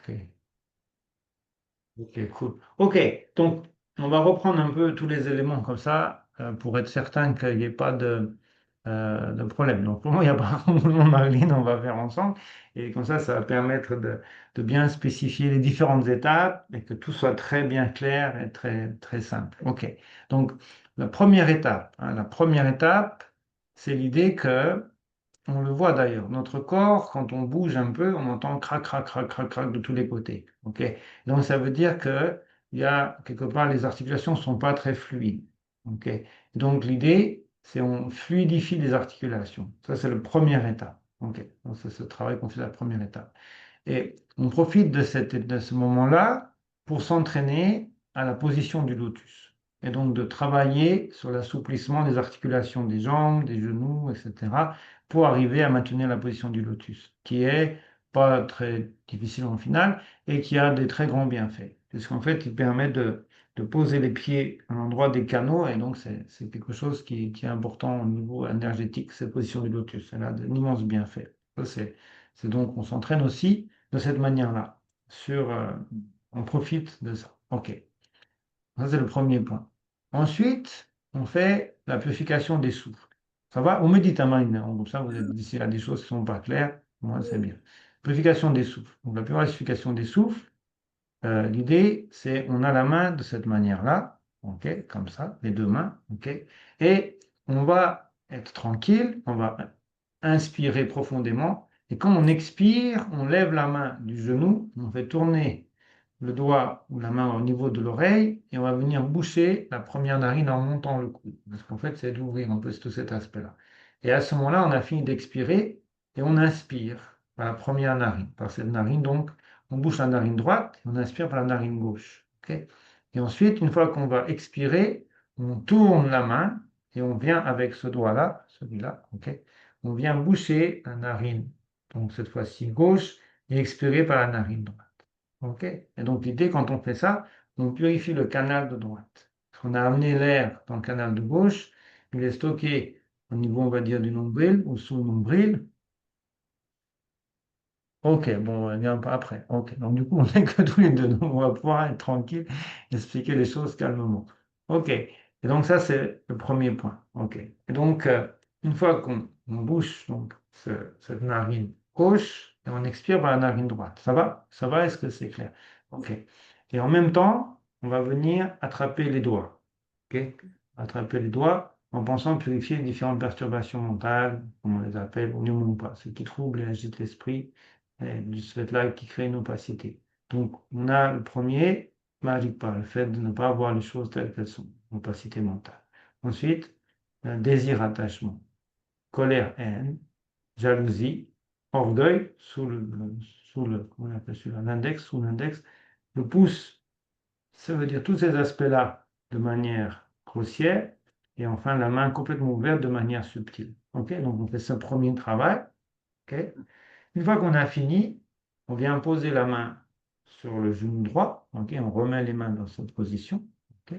Ok, ok, cool. Ok, donc on va reprendre un peu tous les éléments comme ça pour être certain qu'il n'y ait pas de problème. Donc pour moi, il n'y a pas de mouvement Marlene, on va faire ensemble. Et comme ça va permettre de bien spécifier les différentes étapes et que tout soit très bien clair et très, très simple. Ok, donc la première étape, hein, c'est l'idée que on le voit d'ailleurs. Notre corps, quand on bouge un peu, on entend crac, crac, crac, crac, crac de tous les côtés. Ok? Donc ça veut dire que il y a quelque part les articulations ne sont pas très fluides. Ok? Donc l'idée, c'est on fluidifie les articulations. Ça, c'est la première étape. Ok? Donc c'est ce travail qu'on fait la première étape. Et on profite de ce moment-là pour s'entraîner à la position du lotus. Et donc de travailler sur l'assouplissement des articulations des jambes, des genoux, etc., pour arriver à maintenir la position du lotus, qui est pas très difficile en final et qui a des très grands bienfaits. Puisqu'en fait, il permet de poser les pieds à l'endroit des canaux, et donc c'est quelque chose qui est important au niveau énergétique, cette position du lotus. Elle a d'immenses bienfaits. Ça, c'est donc, on s'entraîne aussi de cette manière-là. On profite de ça. OK. Ça, c'est le premier point. Ensuite, on fait la purification des souffles. Ça va? Vous me dites à main, comme ça, vous êtes d'ici à des choses qui ne sont pas claires. Moi, c'est bien. Purification des souffles. Donc, la purification des souffles, l'idée, c'est on a la main de cette manière-là, OK, comme ça, les deux mains, OK, et on va être tranquille, on va inspirer profondément, et quand on expire, on lève la main du genou, on fait tourner le doigt ou la main au niveau de l'oreille, et on va venir boucher la première narine en montant le cou, parce qu'en fait, c'est d'ouvrir un peu tout cet aspect-là. Et à ce moment-là, on a fini d'expirer, et on inspire par la première narine, par cette narine, donc, on bouche la narine droite et on inspire par la narine gauche. Ok. Et ensuite, une fois qu'on va expirer, on tourne la main et on vient avec ce doigt-là, celui-là, ok, on vient boucher la narine, donc cette fois-ci gauche, et expirer par la narine droite. Ok. Et donc l'idée, quand on fait ça, on purifie le canal de droite. On a amené l'air dans le canal de gauche, il est stocké au niveau, on va dire, du nombril ou sous le nombril. Ok, bon, on vient pas après. Ok, donc du coup, on n'est que tous les deux, donc on va pouvoir être tranquille et expliquer les choses calmement. Ok, et donc ça, c'est le premier point. Ok, et donc, une fois qu'on bouche donc, cette narine gauche, et on expire par la narine droite. Ça va? Ça va? Est-ce que c'est clair? Ok, et en même temps, on va venir attraper les doigts. Ok, attraper les doigts en pensant purifier les différentes perturbations mentales, comme on les appelle, ou non pas, ce qui trouble et agite l'esprit de ce fait-là qui crée une opacité. Donc, on a le premier, magique pas, le fait de ne pas voir les choses telles qu'elles sont, opacité mentale. Ensuite, désir, attachement, colère, haine, jalousie, orgueil, comment on appelle celui-là, l'index, sous l'index, le pouce, ça veut dire tous ces aspects-là de manière grossière, et enfin la main complètement ouverte de manière subtile. Ok, donc on fait ce premier travail. Ok. Une fois qu'on a fini, on vient poser la main sur le genou droit. Ok, on remet les mains dans cette position. Ok,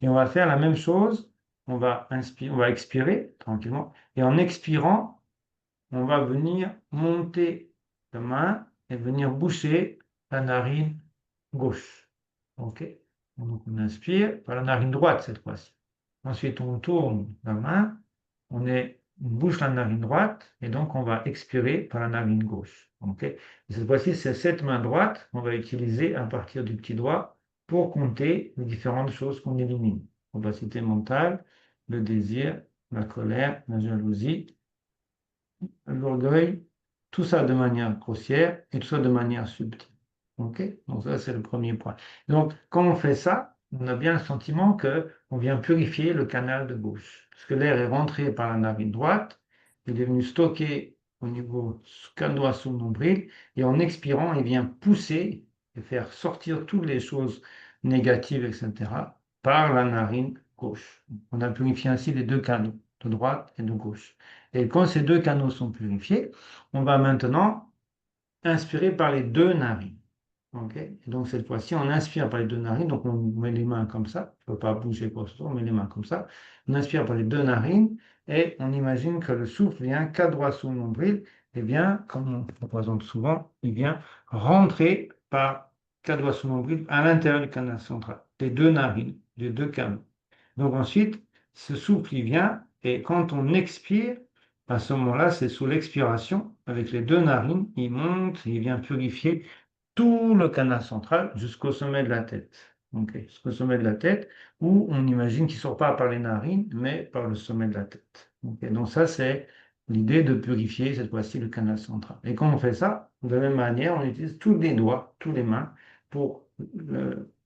et on va faire la même chose. On va expirer tranquillement. Et en expirant, on va venir monter la main et venir boucher la narine gauche. Ok, donc on inspire par la narine droite cette fois-ci. Ensuite, on tourne la main, on bouche la narine droite et donc on va expirer par la narine gauche. Ok. Et cette fois-ci, c'est cette main droite qu'on va utiliser à partir du petit doigt pour compter les différentes choses qu'on élimine. Opacité mentale, le désir, la colère, la jalousie, l'orgueil, tout ça de manière grossière et tout ça de manière subtile. Ok. Donc ça, c'est le premier point. Donc, quand on fait ça, on a bien le sentiment que on vient purifier le canal de gauche. Parce que l'air est rentré par la narine droite, il est venu stocker au niveau qu'un doigt sous le nombril, et en expirant, il vient pousser et faire sortir toutes les choses négatives, etc., par la narine gauche. On a purifié ainsi les deux canaux, de droite et de gauche. Et quand ces deux canaux sont purifiés, on va maintenant inspirer par les deux narines. Ok. Et donc cette fois-ci, on inspire par les deux narines, donc on met les mains comme ça, il ne faut pas bouger quoi que ce soit, on met les mains comme ça, on inspire par les deux narines et on imagine que le souffle vient qu'à droite sous le nombril, et bien, comme on le représente souvent, il vient rentrer par quatre voies sous nombril à l'intérieur du canal central, les deux narines, les deux canaux. Donc ensuite, ce souffle, il vient, et quand on expire, à ce moment-là, c'est sous l'expiration, avec les deux narines, il monte, il vient purifier tout le canal central jusqu'au sommet de la tête. Ok, jusqu'au sommet de la tête, où on imagine qu'il ne sort pas par les narines, mais par le sommet de la tête. Ok, donc ça, c'est l'idée de purifier cette fois-ci le canal central. Et quand on fait ça, de la même manière, on utilise tous les doigts, tous les mains, pour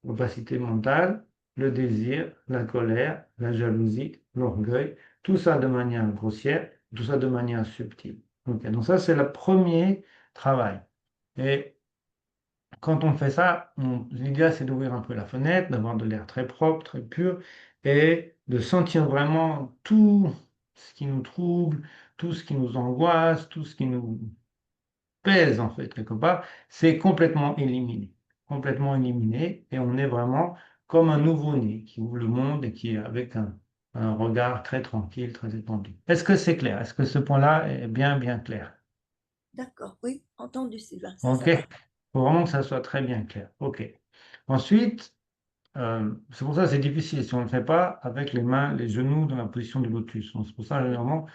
l'opacité mentale, le désir, la colère, la jalousie, l'orgueil, tout ça de manière grossière, tout ça de manière subtile. Ok, donc ça, c'est le premier travail. Et quand on fait ça, l'idéal, c'est d'ouvrir un peu la fenêtre, d'avoir de l'air très propre, très pur, et de sentir vraiment tout ce qui nous trouble, tout ce qui nous angoisse, tout ce qui nous pèse, en fait, quelque part, c'est complètement éliminé. Complètement éliminé, et on est vraiment comme un nouveau-né qui ouvre le monde et qui est avec un regard très tranquille, très étendu. Est-ce que c'est clair? Est-ce que ce point-là est bien, bien clair? D'accord, oui, entendu, Sylvain, ça OK? Il va. faut vraiment que ça soit très bien clair. OK. Ensuite, c'est pour ça que c'est difficile si on ne le fait pas avec les mains, les genoux dans la position du lotus. Donc, c'est pour ça, généralement,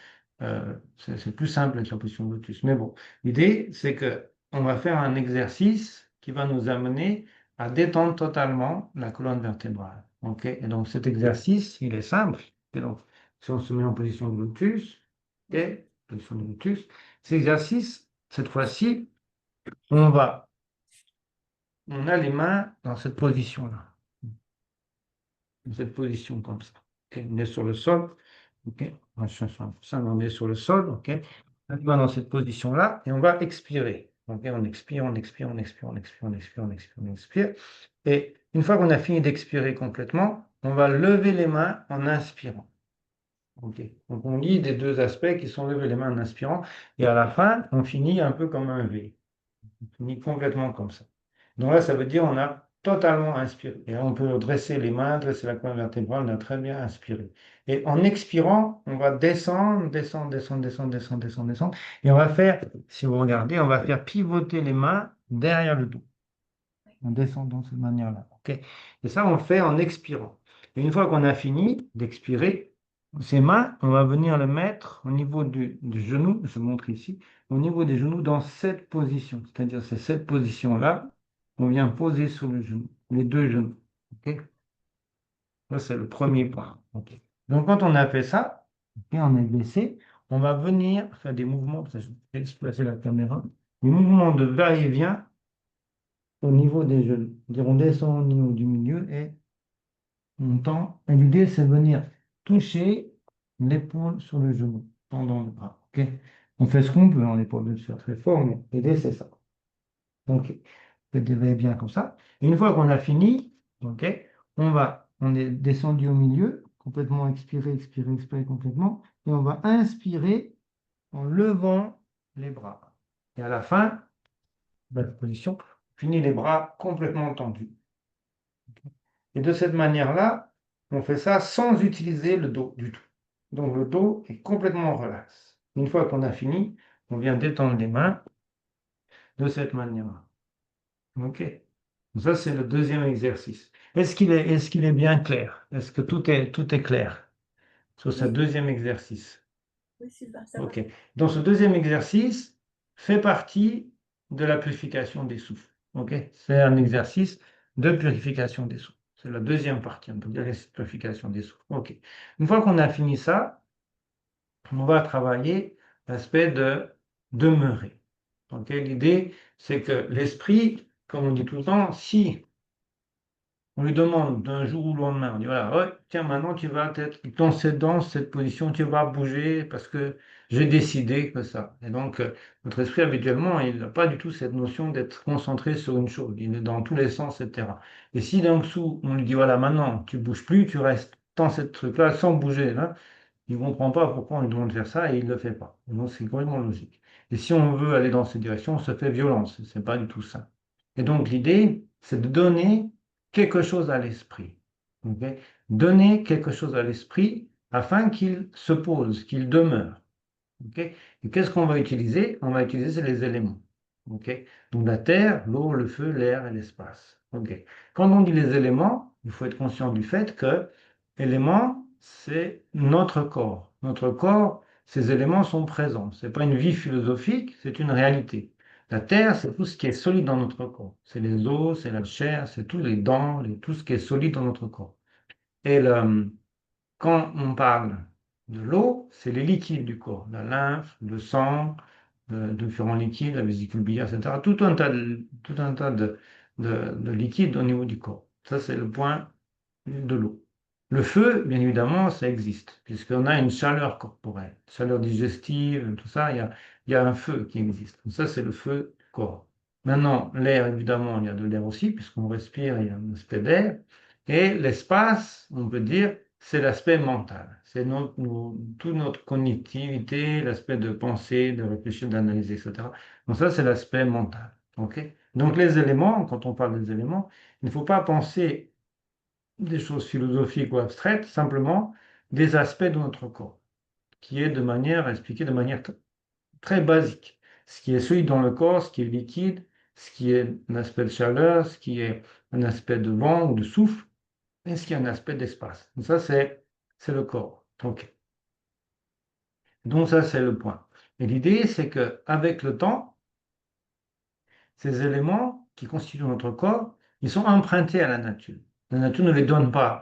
c'est plus simple avec la position du lotus. Mais bon, l'idée, c'est que on va faire un exercice qui va nous amener à détendre totalement la colonne vertébrale. OK? Et donc, cet exercice, il est simple. Et donc, si on se met en position de lotus, OK? Position de lotus, cet exercice, cette fois-ci, on va, on a les mains dans cette position-là, dans cette position comme ça. Ok, on est sur le sol. Ok, ça, on est sur le sol. Ok, on va dans cette position-là et on va expirer. Ok, on expire, on expire, on expire, on expire, on expire, on expire, on expire. Et une fois qu'on a fini d'expirer complètement, on va lever les mains en inspirant. Ok, donc on lit des deux aspects qui sont lever les mains en inspirant et à la fin, on finit un peu comme un V. On finit complètement comme ça. Donc là, ça veut dire on a totalement inspiré. Et là, on peut dresser les mains, dresser la colonne vertébrale, on a très bien inspiré. Et en expirant, on va descendre, descendre, descendre, descendre, descendre, descendre, descendre. Et on va faire, si vous regardez, on va faire pivoter les mains derrière le dos. On descend de cette manière-là. Ok. Et ça, on le fait en expirant. Et une fois qu'on a fini d'expirer, ces mains, on va venir les mettre au niveau du genou, je montre ici, au niveau des genoux dans cette position. C'est-à-dire, c'est cette position-là qu'on vient poser sur le genou, les deux genoux. Ok. Ça, c'est le premier point. Ok. Donc, quand on a fait ça, ok, on est baissé, on va venir faire des mouvements, je vais déplacer la caméra, des mouvements de va-et-vient au niveau des genoux. C'est-à-dire, on descend au niveau du milieu et on tend. Et l'idée, c'est de venir toucher l'épaule sur le genou pendant le bras. Ok. On fait ce qu'on peut, on n'est pas obligé de faire très fort, mais l'idée, c'est ça. Donc, vous devez bien comme ça. Et une fois qu'on a fini, ok, on est descendu au milieu, complètement expiré, expiré, expiré complètement, et on va inspirer en levant les bras. Et à la fin, de la position, on finit les bras complètement tendus. Et de cette manière-là, on fait ça sans utiliser le dos du tout. Donc le dos est complètement relax. Une fois qu'on a fini, on vient détendre les mains de cette manière-là. OK? Donc ça, c'est le deuxième exercice. Est-ce qu'il est bien clair? Est-ce que tout est clair sur ce Oui, deuxième exercice? oui, Sylvain, ça va. OK. Donc ce deuxième exercice fait partie de la purification des souffles. OK? C'est un exercice de purification des souffles. C'est la deuxième partie, on peut dire la purification des souffles. OK. Une fois qu'on a fini ça, on va travailler l'aspect de demeurer. OK? L'idée, c'est que l'esprit, comme on dit tout le temps, si on lui demande d'un jour au lendemain, on dit voilà, ouais, tiens, maintenant tu vas être dans cette position, tu vas bouger parce que j'ai décidé que ça. Et donc, notre esprit, habituellement, il n'a pas du tout cette notion d'être concentré sur une chose. Il est dans tous les sens, etc. Et si d'un coup, on lui dit voilà, maintenant, tu bouges plus, tu restes dans cette truc-là sans bouger, là, il ne comprend pas pourquoi on lui demande de faire ça et il ne le fait pas. Donc, c'est complètement logique. Et si on veut aller dans cette direction, on se fait violence. Ce n'est pas du tout ça. Et donc, l'idée, c'est de donner quelque chose à l'esprit. Ok. Donner quelque chose à l'esprit afin qu'il se pose, qu'il demeure. Ok. Et qu'est-ce qu'on va utiliser? On va utiliser les éléments. Ok? Donc la terre, l'eau, le feu, l'air et l'espace. Ok. Quand on dit les éléments, il faut être conscient du fait que éléments, c'est notre corps. Notre corps, ces éléments sont présents. Ce n'est pas une vie philosophique, c'est une réalité. La terre, c'est tout ce qui est solide dans notre corps. C'est les os, c'est la chair, c'est tous les dents, tout ce qui est solide dans notre corps. Et quand on parle de l'eau, c'est les liquides du corps, la lymphe, le sang, différents liquides, la vésicule biliaire, etc. Tout un tas de liquides au niveau du corps. Ça, c'est le point de l'eau. Le feu, bien évidemment, ça existe, puisqu'on a une chaleur corporelle, chaleur digestive, tout ça, il y a un feu qui existe. Ça, c'est le feu du corps. Maintenant, l'air, évidemment, il y a de l'air aussi, puisqu'on respire, il y a un aspect d'air. Et l'espace, on peut dire, c'est l'aspect mental. C'est toute notre connectivité, l'aspect de penser, de réfléchir, d'analyser, etc. Donc ça, c'est l'aspect mental. OK? Donc les éléments, quand on parle des éléments, il ne faut pas penser des choses philosophiques ou abstraites, simplement des aspects de notre corps, qui est de manière expliqué de manière très basique. Ce qui est solide dans le corps, ce qui est liquide, ce qui est un aspect de chaleur, ce qui est un aspect de vent ou de souffle, et ce qui est un aspect d'espace. Donc ça, c'est le corps. Donc ça, c'est le point. Et l'idée, c'est qu'avec le temps, ces éléments qui constituent notre corps, ils sont empruntés à la nature. La nature ne les donne pas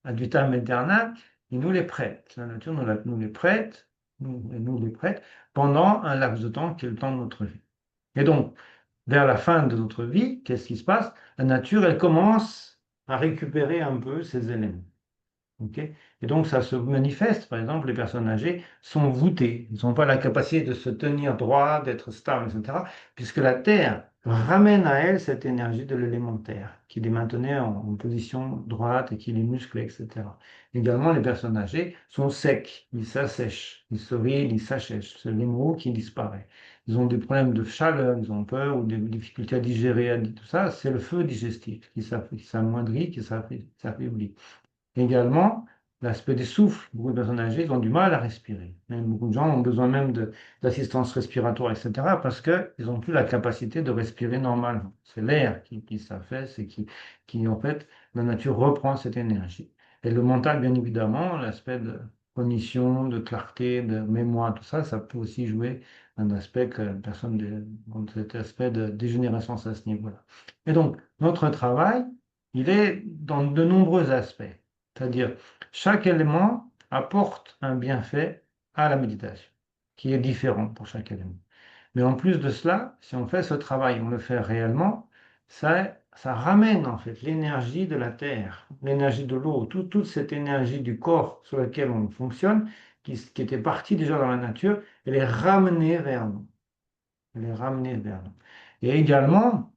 ad vitam aeternam, il nous les prête. La nature nous les prête, nous les prête pendant un laps de temps qui est le temps de notre vie. Et donc, vers la fin de notre vie, qu'est-ce qui se passe? La nature, elle commence à récupérer un peu ces éléments. Ok. Et donc, ça se manifeste, par exemple, les personnes âgées sont voûtées, ils n'ont pas la capacité de se tenir droit, d'être stable, etc., puisque la Terre ramène à elle cette énergie de l'élémentaire, qui les maintenait en position droite et qui les musclait, etc. Également, les personnes âgées sont secs, ils s'assèchent, ils se rident, ils s'achèchent, c'est l'émeraude qui disparaît. Ils ont des problèmes de chaleur, ils ont peur ou des difficultés à digérer, tout ça, c'est le feu digestif qui s'amoindrit, qui s'affaiblit. Également, l'aspect des souffles. Beaucoup de personnes âgées ils ont du mal à respirer. Même beaucoup de gens ont besoin même d'assistance respiratoire, etc., parce qu'ils n'ont plus la capacité de respirer normalement. C'est l'air qui s'affaisse et en fait, la nature reprend cette énergie. Et le mental, bien évidemment, l'aspect de cognition, de clarté, de mémoire, tout ça, ça peut aussi jouer un aspect que personne ont cet aspect de dégénérescence à ce niveau-là. Et donc, notre travail, il est dans de nombreux aspects. C'est-à-dire, chaque élément apporte un bienfait à la méditation, qui est différent pour chaque élément. Mais en plus de cela, si on fait ce travail, on le fait réellement, ça ramène en fait l'énergie de la terre, l'énergie de l'eau, toute cette énergie du corps sur laquelle on fonctionne, qui était partie déjà dans la nature, elle est ramenée vers nous. Elle est ramenée vers nous. Et également,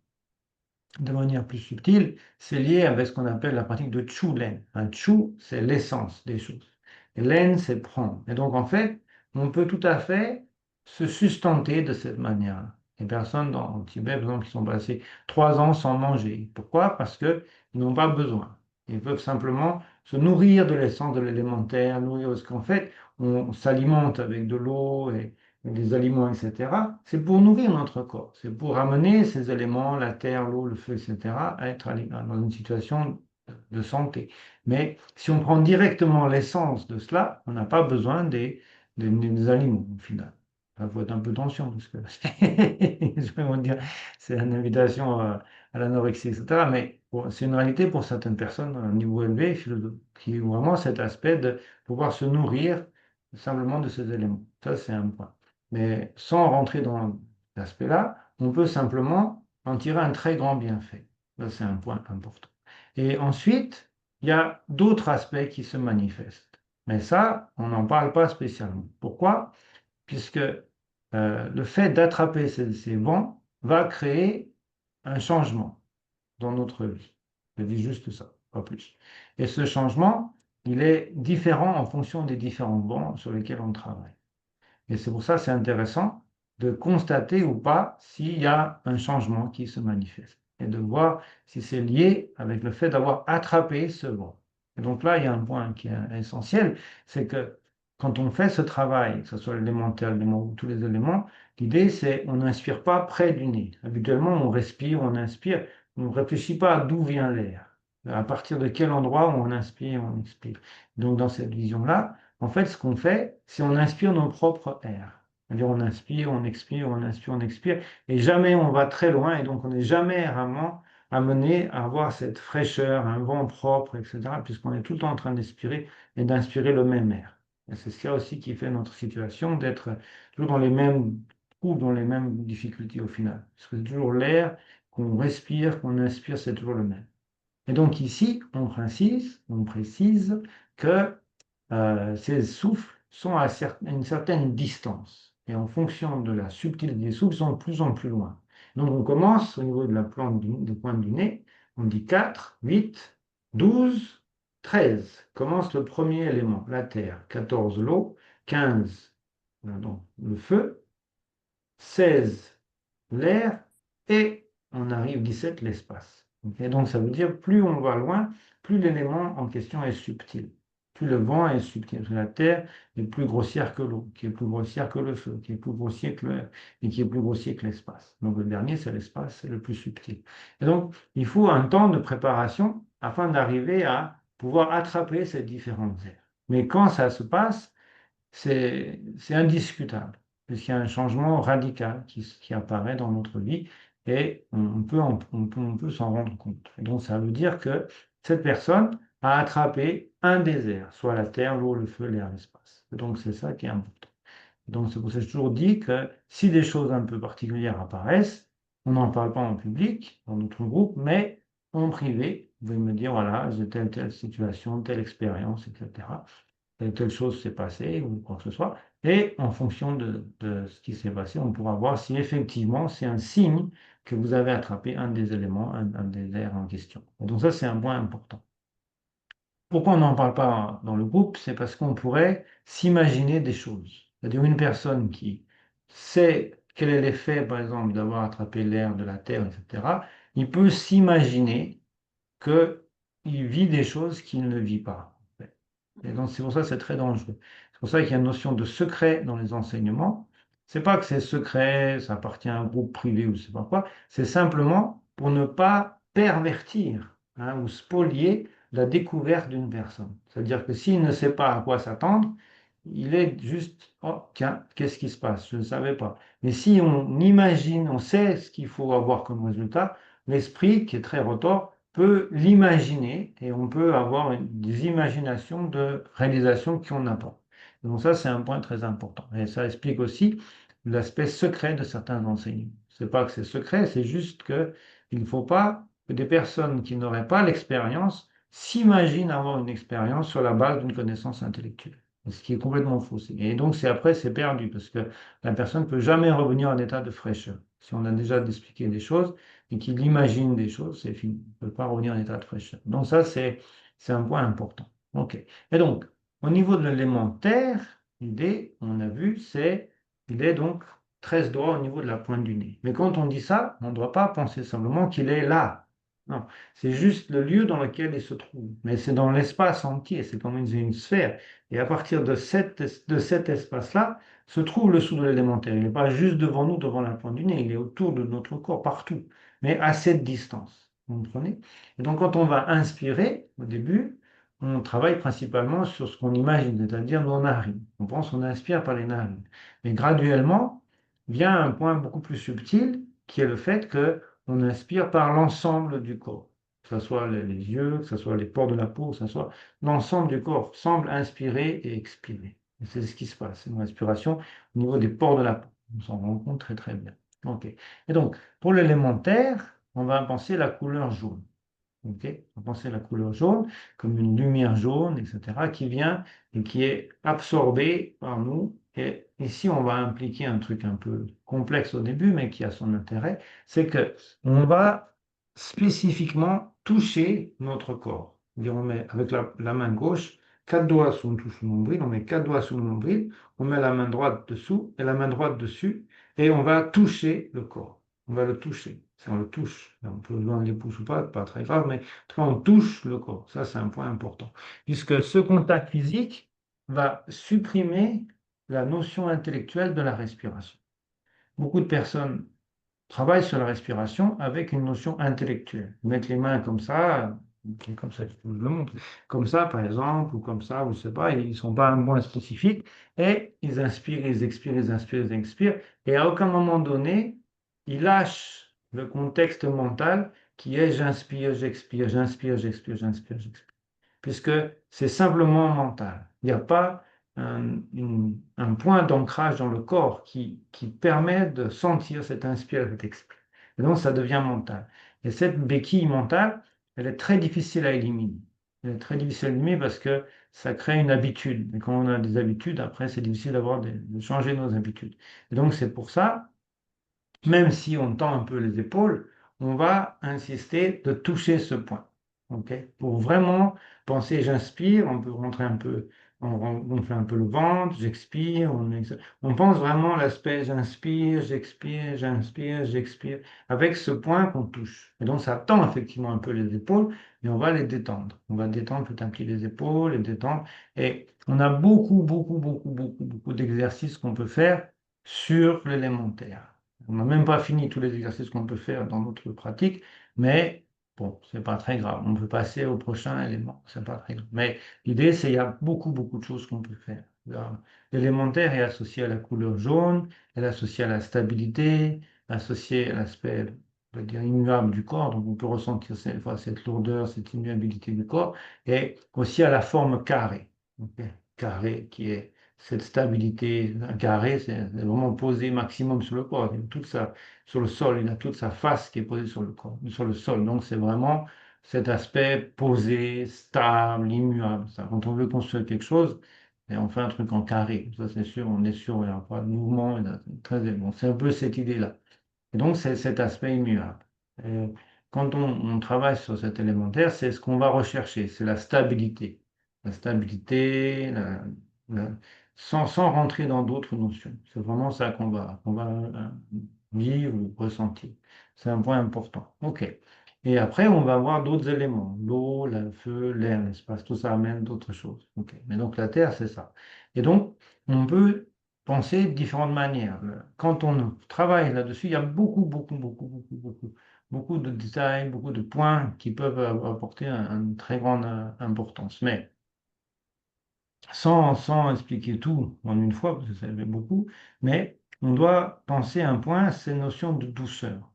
de manière plus subtile, c'est lié avec ce qu'on appelle la pratique de Chu-Len. Un Chu, c'est l'essence des choses. Et Len, c'est prendre. Et donc, en fait, on peut tout à fait se sustenter de cette manière. Les personnes au Tibet, par exemple, qui sont passées 3 ans sans manger. Pourquoi? Parce qu'ils n'ont pas besoin. Ils peuvent simplement se nourrir de l'essence de l'élémentaire, nourrir parce qu'en fait, on s'alimente avec de l'eau et des aliments, etc., c'est pour nourrir notre corps, c'est pour amener ces éléments, la terre, l'eau, le feu, etc., à être dans une situation de santé. Mais si on prend directement l'essence de cela, on n'a pas besoin des aliments, au final. Il faut être un peu tension, parce que je vais vous dire, c'est une invitation à l'anorexie, etc. Mais bon, c'est une réalité pour certaines personnes à un niveau élevé, qui ont vraiment cet aspect de pouvoir se nourrir simplement de ces éléments. Ça, c'est un point. Mais sans rentrer dans cet aspect-là, on peut simplement en tirer un très grand bienfait. Ça, c'est un point important. Et ensuite, il y a d'autres aspects qui se manifestent. Mais ça, on n'en parle pas spécialement. Pourquoi? Puisque le fait d'attraper ces vents va créer un changement dans notre vie. Je dis juste ça, pas plus. Et ce changement, il est différent en fonction des différents vents sur lesquels on travaille. Et c'est pour ça que c'est intéressant de constater ou pas s'il y a un changement qui se manifeste et de voir si c'est lié avec le fait d'avoir attrapé ce vent. Et donc là, il y a un point qui est essentiel, c'est que quand on fait ce travail, que ce soit l'élémentaire, l'élément ou tous les éléments, l'idée c'est on n'inspire pas près du nez. Habituellement, on respire, on inspire, on ne réfléchit pas à d'où vient l'air, à partir de quel endroit on inspire, on expire. Donc dans cette vision-là, en fait, ce qu'on fait, c'est on inspire nos propres airs. C'est-à-dire on inspire, on expire, on inspire, on expire, et jamais on va très loin, et donc on n'est jamais vraiment amené à avoir cette fraîcheur, un vent propre, etc., puisqu'on est tout le temps en train d'expirer et d'inspirer le même air. Et c'est ça aussi qui fait notre situation, d'être toujours dans les mêmes trous, dans les mêmes difficultés au final. Parce que c'est toujours l'air qu'on respire, qu'on inspire, c'est toujours le même. Et donc ici, on précise que ces souffles sont à une certaine distance. Et en fonction de la subtilité des souffles, ils sont de plus en plus loin. Donc on commence au niveau de la plante des pointes du nez, on dit 4, 8, 12, 13. Commence le premier élément, la terre. 14, l'eau. 15, donc, le feu. 16, l'air. Et on arrive 17, l'espace. Et donc ça veut dire plus on va loin, plus l'élément en question est subtil. Plus le vent est subtil. Parce que la terre est plus grossière que l'eau, qui est plus grossière que le feu, qui est plus grossier que l'air, et qui est plus grossier que l'espace. Donc le dernier, c'est l'espace, c'est le plus subtil. Et donc, il faut un temps de préparation afin d'arriver à pouvoir attraper ces différentes airs. Mais quand ça se passe, c'est indiscutable, puisqu'il y a un changement radical qui apparaît dans notre vie et on peut s'en rendre compte. Et donc, ça veut dire que cette personne a attrapé un des airs, soit la terre, l'eau, le feu, l'air, l'espace. Et donc, c'est ça qui est important. Donc, c'est pour ça que j'ai toujours dit que si des choses un peu particulières apparaissent, on n'en parle pas en public, dans notre groupe, mais en privé. Vous pouvez me dire, voilà, j'ai telle situation, telle expérience, etc. Telle chose s'est passée ou quoi que ce soit. Et en fonction de ce qui s'est passé, on pourra voir si effectivement c'est un signe que vous avez attrapé un des éléments, un des airs en question. Et donc ça, c'est un point important. Pourquoi on n'en parle pas dans le groupe? C'est parce qu'on pourrait s'imaginer des choses. C'est-à-dire une personne qui sait quel est l'effet, par exemple, d'avoir attrapé l'air de la Terre, etc., il peut s'imaginer qu'il vit des choses qu'il ne vit pas. Et donc, c'est pour ça que c'est très dangereux. C'est pour ça qu'il y a une notion de secret dans les enseignements. C'est pas que c'est secret, ça appartient à un groupe privé ou je sais pas quoi. C'est simplement pour ne pas pervertir ou spolier la découverte d'une personne. C'est-à-dire que s'il ne sait pas à quoi s'attendre, il est juste, oh, tiens, qu'est-ce qui se passe? Je ne savais pas. Mais si on imagine, on sait ce qu'il faut avoir comme résultat, l'esprit, qui est très rotor, peut l'imaginer et on peut avoir des imaginations de réalisations qu'on n'a pas. Donc ça, c'est un point très important. Et ça explique aussi l'aspect secret de certains enseignements. C'est pas que c'est secret, c'est juste que il ne faut pas que des personnes qui n'auraient pas l'expérience s'imaginent avoir une expérience sur la base d'une connaissance intellectuelle. Ce qui est complètement faux. Et donc, c'est perdu parce que la personne ne peut jamais revenir en état de fraîcheur. Si on a déjà expliqué des choses, et qu'il imagine des choses, c'est fini. On ne peut pas revenir en état de fraîcheur. Donc ça, c'est un point important. OK. Et donc, au niveau de l'élémentaire, l'idée, on a vu, il est donc 13 doigts au niveau de la pointe du nez. Mais quand on dit ça, on ne doit pas penser simplement qu'il est là. Non, c'est juste le lieu dans lequel il se trouve. Mais c'est dans l'espace entier, c'est comme une sphère. Et à partir de cet espace-là, se trouve le souffle élémentaire. Il n'est pas juste devant nous, devant la pointe du nez, il est autour de notre corps, partout mais à cette distance. Vous comprenez? Et donc, quand on va inspirer, au début, on travaille principalement sur ce qu'on imagine, c'est-à-dire nos narines. On pense qu'on inspire par les narines. Mais graduellement, vient un point beaucoup plus subtil, qui est le fait que on inspire par l'ensemble du corps. Que ce soit les yeux, que ce soit les pores de la peau, que ce soit l'ensemble du corps semble inspirer et expirer. Et c'est ce qui se passe. C'est une respiration au niveau des pores de la peau. On s'en rend compte très très bien. OK. Et donc, pour l'élémentaire, on va penser la couleur jaune. Ok. On va penser la couleur jaune comme une lumière jaune, etc., qui vient et qui est absorbée par nous. Et ici, on va impliquer un truc un peu complexe au début, mais qui a son intérêt, c'est que on va spécifiquement toucher notre corps. C'est-à-dire, on met avec la main gauche, quatre doigts sous le nombril, on met quatre doigts sous le nombril, on met la main droite dessous et la main droite dessus, et on va toucher le corps. On va le toucher. Si on le touche, on peut le voir les pouces ou pas très grave, mais en tout cas, on touche le corps. Ça, c'est un point important. Puisque ce contact physique va supprimer la notion intellectuelle de la respiration. Beaucoup de personnes travaillent sur la respiration avec une notion intellectuelle. Mettre les mains comme ça, je vous le montre, comme ça par exemple, ou comme ça, ou je sais pas, ils ne sont pas à un point spécifique, et ils inspirent, ils expirent, ils inspirent, ils expirent, et à aucun moment donné, ils lâchent le contexte mental qui est j'inspire, j'expire, j'inspire, j'expire, j'inspire, j'expire, puisque c'est simplement mental. Il n'y a pas un point d'ancrage dans le corps qui permet de sentir cette inspire, cette expire. Et donc, ça devient mental. Et cette béquille mentale, elle est très difficile à éliminer. Elle est très difficile à éliminer parce que ça crée une habitude. Et quand on a des habitudes, après, c'est difficile de changer nos habitudes. Et donc, c'est pour ça même si on tend un peu les épaules, on va insister de toucher ce point. Ok. Pour vraiment penser, j'inspire, on peut rentrer un peu, on fait un peu le ventre, j'expire, on pense vraiment l'aspect j'inspire, j'expire, avec ce point qu'on touche. Et donc ça tend effectivement un peu les épaules, mais on va les détendre. On va détendre petit à petit les épaules, les détendre. Et on a beaucoup d'exercices qu'on peut faire sur l'élémentaire. On n'a même pas fini tous les exercices qu'on peut faire dans notre pratique, mais bon, c'est pas très grave. On peut passer au prochain élément, c'est pas très grave. Mais l'idée, c'est qu'il y a beaucoup de choses qu'on peut faire. L'élémentaire est associé à la couleur jaune, elle est associée à la stabilité, associée à l'aspect, on va dire, immuable du corps. Donc, on peut ressentir cette lourdeur, cette immuabilité du corps, et aussi à la forme carrée. Ok. Carré qui est cette stabilité. Un carré, c'est vraiment posé maximum sur le corps. Il a toute sur le sol, il a toute sa face qui est posée sur le corps, sur le sol. Donc c'est vraiment cet aspect posé, stable, immuable. Ça. Quand on veut construire quelque chose, et on fait un truc en carré. Ça c'est sûr, on est sûr, il n'y aura pas de mouvement. Très bon. C'est un peu cette idée-là. Et donc, c'est cet aspect immuable. Et quand on travaille sur cet élémentaire, c'est ce qu'on va rechercher, c'est la stabilité. La stabilité, sans rentrer dans d'autres notions. C'est vraiment ça qu'on va vivre ou ressentir. C'est un point important. OK. Et après, on va avoir d'autres éléments. L'eau, le feu, l'air, l'espace. Tout ça amène d'autres choses. OK. Mais donc, la Terre, c'est ça. Et donc, on peut penser de différentes manières. Quand on travaille là-dessus, il y a beaucoup de détails, beaucoup de points qui peuvent apporter une très grande importance. Mais sans expliquer tout en une fois, parce que ça fait beaucoup, mais on doit penser à un point, c'est la notion de douceur.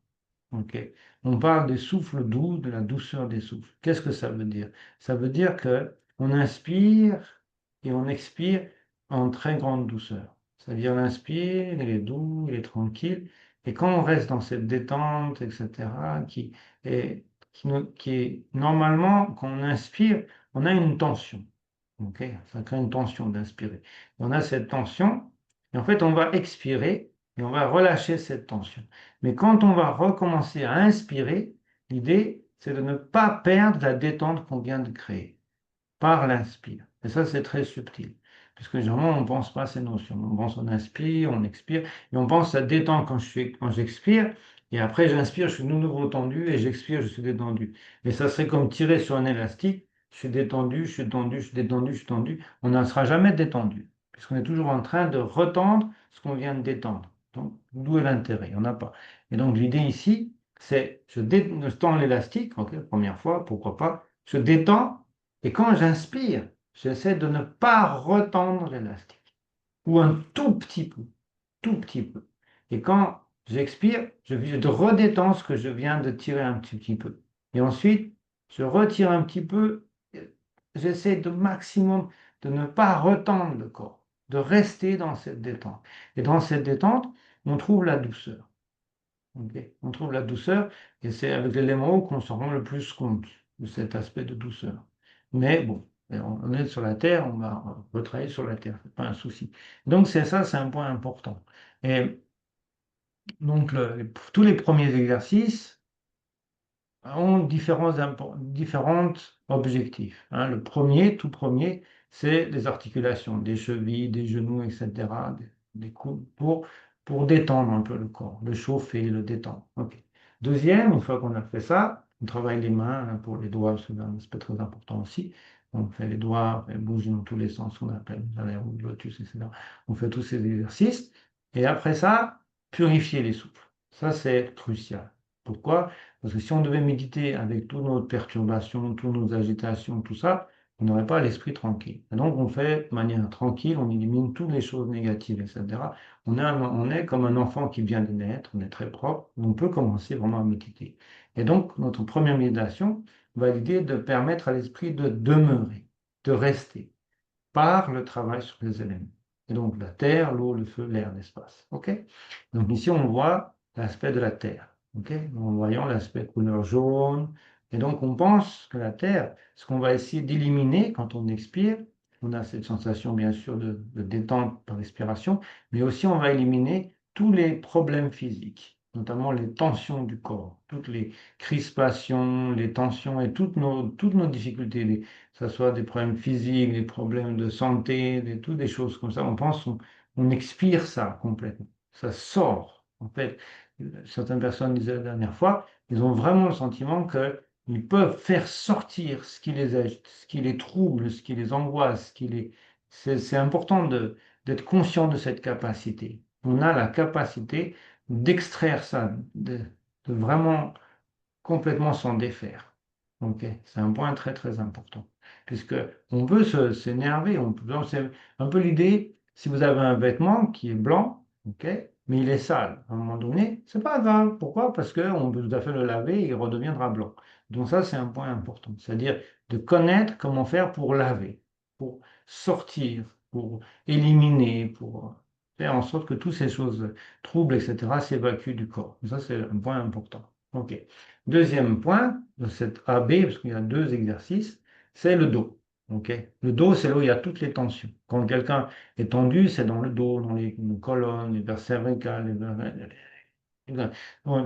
Ok. On parle des souffles doux, de la douceur des souffles. Qu'est-ce que ça veut dire? Ça veut dire que on inspire et on expire en très grande douceur. C'est-à-dire on inspire, il est doux, il est tranquille, et quand on reste dans cette détente, etc., est, qui est normalement, quand on inspire, on a une tension. Ok. Ça crée une tension d'inspirer. On a cette tension, et en fait, on va expirer et on va relâcher cette tension. Mais quand on va recommencer à inspirer, l'idée, c'est de ne pas perdre la détente qu'on vient de créer par l'inspire. Et ça, c'est très subtil. Parce que généralement, on ne pense pas à ces notions. On pense, on inspire, on expire, et on pense à détendre quand j'expire, et après j'inspire, je suis de nouveau tendu, et j'expire, je suis détendu. Mais ça serait comme tirer sur un élastique, je suis détendu, je suis tendu, je suis détendu, je suis tendu. On n'en sera jamais détendu, puisqu'on est toujours en train de retendre ce qu'on vient de détendre. Donc, d'où est l'intérêt? Il n'y en a pas. Et donc, l'idée ici, c'est je tends l'élastique, ok, première fois, pourquoi pas, je détends, et quand j'inspire, j'essaie de ne pas retendre l'élastique, ou un tout petit peu, tout petit peu. Et quand j'expire, je redétends ce que je viens de tirer un petit peu. Et ensuite, je retire un petit peu, j'essaie de maximum de ne pas retendre le corps, de rester dans cette détente. Et dans cette détente, on trouve la douceur. Ok. On trouve la douceur, et c'est avec l'élément eau qu'on s'en rend le plus compte de cet aspect de douceur. Mais bon, on est sur la Terre, on va retravailler sur la Terre, c'est pas un souci. Donc c'est ça, c'est un point important. Et donc tous les premiers exercices ont différents objectifs. Hein. Le premier, tout premier, c'est les articulations, des chevilles, des genoux, etc., des coudes, pour détendre un peu le corps, le chauffer, le détendre. Ok. Deuxième, une fois qu'on a fait ça, on travaille les mains hein, pour les doigts, c'est un aspect très important aussi. On fait les doigts, on fait bouger dans tous les sens, on appelle la roue de lotus, etc. On fait tous ces exercices. Et après ça, purifier les souffles. Ça, c'est crucial. Pourquoi? Parce que si on devait méditer avec toutes nos perturbations, toutes nos agitations, tout ça, on n'aurait pas l'esprit tranquille. Et donc, on fait de manière tranquille, on élimine toutes les choses négatives, etc. On est comme un enfant qui vient de naître, on est très propre, on peut commencer vraiment à méditer. Et donc, notre première méditation va l'idée de permettre à l'esprit de demeurer, de rester par le travail sur les éléments. Et donc la terre, l'eau, le feu, l'air, l'espace. OK? Donc ici, on voit l'aspect de la terre. OK? En voyant l'aspect couleur jaune. Et donc on pense que la terre, ce qu'on va essayer d'éliminer quand on expire, on a cette sensation bien sûr de détente par respiration, mais aussi on va éliminer tous les problèmes physiques, notamment les tensions du corps, toutes les crispations, les tensions et toutes nos difficultés, que ce soit des problèmes physiques, des problèmes de santé, toutes des choses comme ça. On pense, on expire ça complètement. Ça sort. En fait, certaines personnes disaient la dernière fois, ils ont vraiment le sentiment qu'ils peuvent faire sortir ce qui les agite, ce qui les trouble, ce qui les angoisse, ce qui les... C'est important d'être conscient de cette capacité. On a la capacité d'extraire ça, de vraiment complètement s'en défaire. Ok, c'est un point très très important. Puisque on peut s'énerver, c'est un peu l'idée, si vous avez un vêtement qui est blanc, ok, mais il est sale, à un moment donné, c'est pas grave. Pourquoi? Parce qu'on peut tout à fait le laver et il redeviendra blanc. Donc ça, c'est un point important. C'est-à-dire de connaître comment faire pour laver, pour sortir, pour éliminer, pour faire en sorte que toutes ces choses troubles, etc., s'évacuent du corps. Ça, c'est un point important. OK. Deuxième point de cette AB, parce qu'il y a deux exercices, c'est le dos. OK. Le dos, c'est là où il y a toutes les tensions. Quand quelqu'un est tendu, c'est dans le dos, dans les colonnes, les vertèbres cervicales,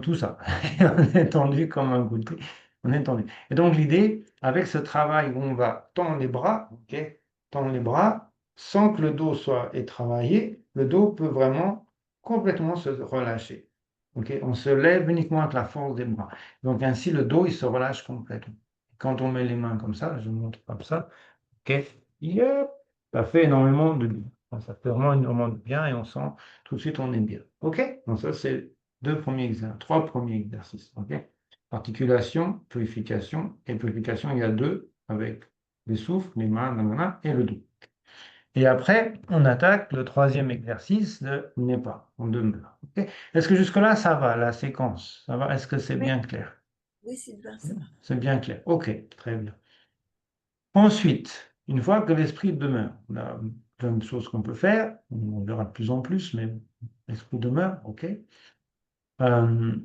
tout ça. On est tendu comme un couteau. On est tendu. Et donc l'idée, avec ce travail où on va tendre les bras, OK, tendre les bras, sans que le dos soit travaillé, le dos peut vraiment complètement se relâcher. OK, on se lève uniquement avec la force des bras. Donc ainsi, le dos, il se relâche complètement. Quand on met les mains comme ça, je montre comme ça, OK, yep, ça fait énormément de bien. Ça fait vraiment énormément de bien et on sent tout de suite on est bien. OK? Donc ça, c'est trois premiers exercices. OK? Articulation, purification. Et purification, il y a deux avec les souffles, les mains, nanana, et le dos. Et après, on attaque le troisième exercice de n'est pas, on demeure. OK. Est-ce que jusque-là, ça va, la séquence? Ça va? Est-ce que c'est Oui, bien clair? oui, Sylvain, ça va. C'est bien clair. OK, très bien. Ensuite, une fois que l'esprit demeure, on a plein de choses qu'on peut faire, on verra de plus en plus, mais l'esprit demeure, OK. Euh,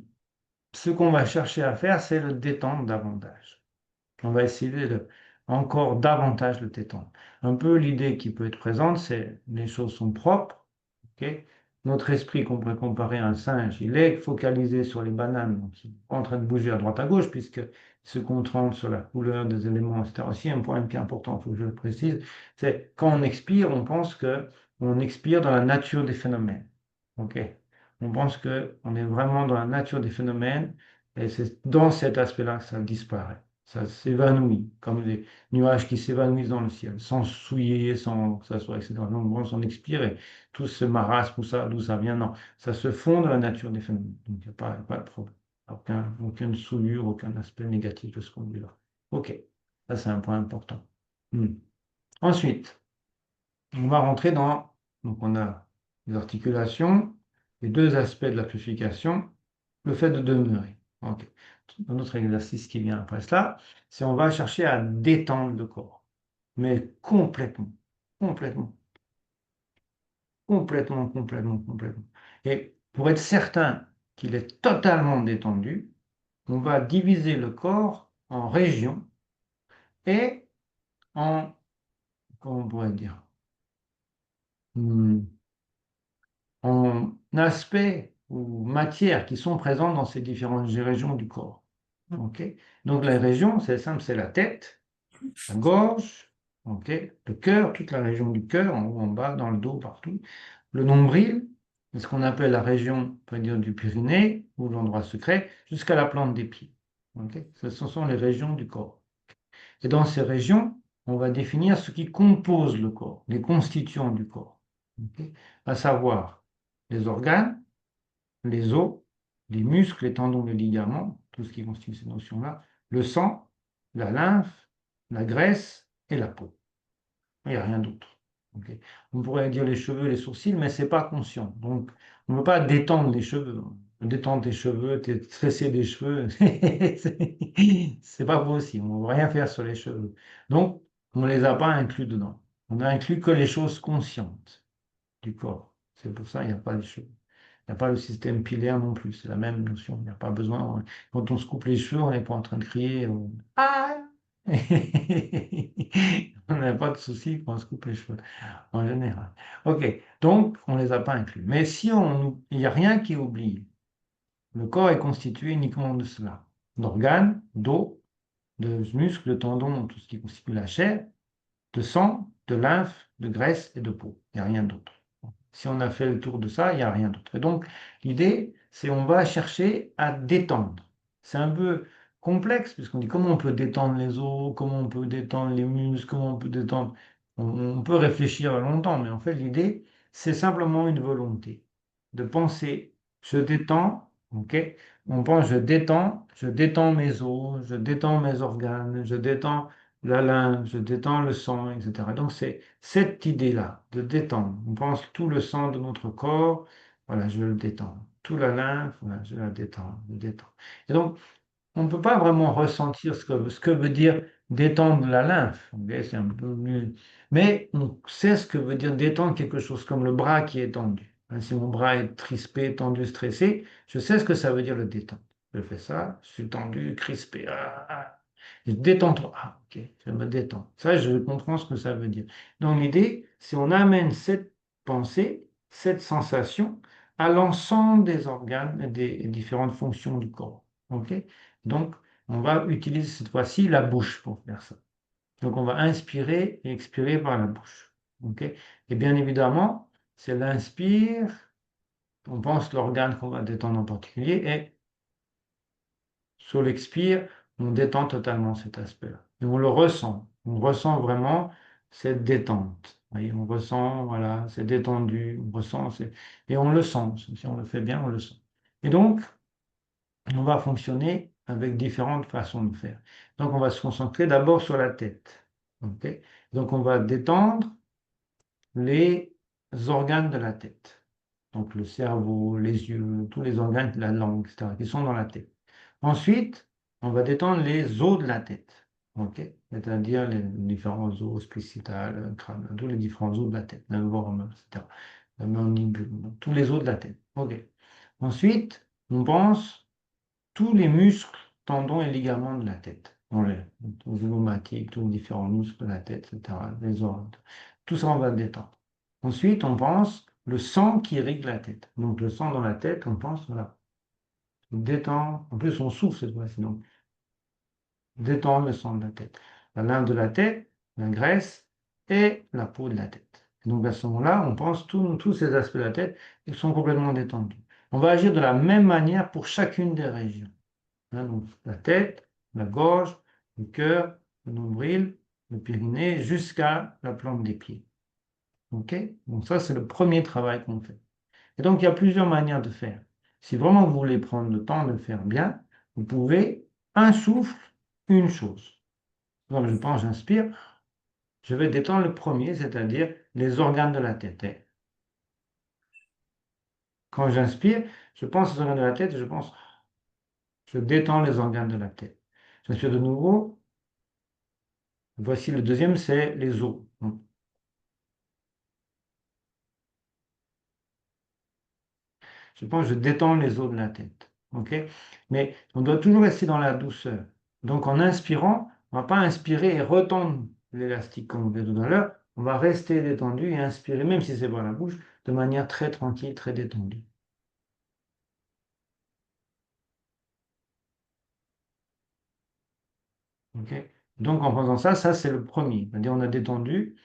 Ce qu'on va chercher à faire, c'est le détendre davantage. On va essayer de encore davantage le détendre. Un peu l'idée qui peut être présente, c'est les choses sont propres, ok. Notre esprit, qu'on pourrait comparer à un singe, il est focalisé sur les bananes, donc il est en train de bouger à droite à gauche, puisqu'il se concentre sur la couleur des éléments, etc. Aussi, un point qui est important, il faut que je le précise, c'est quand on expire, on pense que on expire dans la nature des phénomènes. Ok. On pense que on est vraiment dans la nature des phénomènes, et c'est dans cet aspect-là que ça disparaît. Ça s'évanouit, comme des nuages qui s'évanouissent dans le ciel, sans souiller, sans que ça soit, etc. Donc, on expire et tout ce marasme, tout ça, d'où ça vient, non. Ça se fond dans la nature des phénomènes. Donc, il n'y a pas de problème. Aucune souillure, aucun aspect négatif de ce point de vue-là. OK. Ça, c'est un point important. Hmm. Ensuite, on va rentrer dans, donc on a les articulations, les deux aspects de la purification, le fait de demeurer. Ok. Un autre exercice qui vient après cela, c'est on va chercher à détendre le corps, mais complètement, complètement, complètement. Et pour être certain qu'il est totalement détendu, on va diviser le corps en régions et en, comment on pourrait dire, Hmm, en aspects ou matières qui sont présentes dans ces différentes régions du corps. Ok. Donc la région, c'est simple, c'est la tête, la gorge, ok, le cœur, toute la région du cœur, en haut, en bas, dans le dos, partout. Le nombril, c'est ce qu'on appelle la région, on peut dire, du Pyrénées, ou l'endroit secret, jusqu'à la plante des pieds. Ok. Ce sont les régions du corps. Et dans ces régions, on va définir ce qui compose le corps, les constituants du corps. Ok. À savoir les organes, les os, les muscles, les tendons, les ligaments, tout ce qui constitue ces notions-là, le sang, la lymphe, la graisse et la peau. Il n'y a rien d'autre. Ok. On pourrait dire les cheveux, les sourcils, mais c'est pas conscient. Donc, on ne peut pas détendre les cheveux. Détendre tes cheveux, tresser des cheveux, c'est pas possible. On ne peut rien faire sur les cheveux. Donc, on ne les a pas inclus dedans. On a inclus que les choses conscientes du corps. C'est pour ça qu'il n'y a pas de cheveux. Il n'y a pas le système pilaire non plus. C'est la même notion. Il n'y a pas besoin. Quand on se coupe les cheveux, on n'est pas en train de crier. Ah! On n'a pas de souci quand on se coupe les cheveux, en général. OK, donc on ne les a pas inclus. Mais si il n'y a rien qui est oublié. Le corps est constitué uniquement de cela. D'organes, d'os, de muscles, de tendons, tout ce qui constitue la chair, de sang, de lymphe, de graisse et de peau. Il n'y a rien d'autre. Si on a fait le tour de ça, il n'y a rien d'autre. Et donc, l'idée, c'est on va chercher à détendre. C'est un peu complexe, puisqu'on dit comment on peut détendre les os, comment on peut détendre les muscles, comment on peut détendre. On peut réfléchir longtemps, mais en fait, l'idée, c'est simplement une volonté de penser, je détends, ok? On pense, je détends mes os, je détends mes organes, je détends la lymphe, je détends le sang, etc. Donc c'est cette idée-là de détendre. On pense tout le sang de notre corps, voilà, je le détends. Tout la lymphe, voilà, je la détends, je détends. Et donc, on ne peut pas vraiment ressentir ce que veut dire détendre la lymphe. Ok, c'est un peu mieux. Mais on sait ce que veut dire détendre quelque chose comme le bras qui est tendu. Hein, si mon bras est crispé, tendu, stressé, je sais ce que ça veut dire le détendre. Je fais ça, je suis tendu, crispé. Je détends-toi. Ah, ok, je me détends. Ça, je comprends ce que ça veut dire. Donc l'idée, c'est on amène cette pensée, cette sensation à l'ensemble des organes et des différentes fonctions du corps. Ok. Donc, on va utiliser cette fois-ci la bouche pour faire ça. Donc, on va inspirer et expirer par la bouche. Ok. Et bien évidemment, c'est l'inspire, on pense l'organe qu'on va détendre en particulier, et sur l'expire, on détend totalement cet aspect-là. Et on le ressent. On ressent vraiment cette détente. Vous voyez, on ressent, voilà, c'est détendu, on ressent, et on le sent. Si on le fait bien, on le sent. Et donc, on va fonctionner avec différentes façons de faire. Donc, on va se concentrer d'abord sur la tête. Ok. Donc, on va détendre les organes de la tête. Donc, le cerveau, les yeux, tous les organes, la langue, etc., qui sont dans la tête. Ensuite, on va détendre les os de la tête. Ok. C'est-à-dire les différents os spécitales, crâne, tous les différents os de la tête, le vorme, etc. Le mandibule, tous les os de la tête. Ok. Ensuite, on pense tous les muscles, tendons et ligaments de la tête. Tous les rhumatiques, tous les différents muscles de la tête, etc. Les organes. Tout ça, on va le détendre. Ensuite, on pense le sang qui irrigue la tête. Donc, le sang dans la tête, on pense, voilà, détend. En plus, on souffle cette fois-ci. Donc, détendre le sang de la tête. La lymphe de la tête, la graisse et la peau de la tête. Et donc, à ce moment-là, on pense tous ces aspects de la tête, ils sont complètement détendus. On va agir de la même manière pour chacune des régions. Hein, donc la tête, la gorge, le cœur, le nombril, le périnée, jusqu'à la plante des pieds. OK? Donc ça, c'est le premier travail qu'on fait. Et donc, il y a plusieurs manières de faire. Si vraiment vous voulez prendre le temps de le faire bien, vous pouvez un souffle, une chose. Comme je pense, j'inspire, je vais détendre le premier, c'est-à-dire les organes de la tête. Et quand j'inspire, je pense aux organes de la tête et je détends les organes de la tête. J'inspire de nouveau. Voici le deuxième, c'est les os. Je pense que je détends les os de la tête. OK? Mais on doit toujours rester dans la douceur. Donc en inspirant, on ne va pas inspirer et retendre l'élastique comme on fait tout à l'heure. On va rester détendu et inspirer, même si c'est par la bouche, de manière très tranquille, très détendue. OK? Donc en faisant ça, ça c'est le premier. C'est-à-dire on a détendu.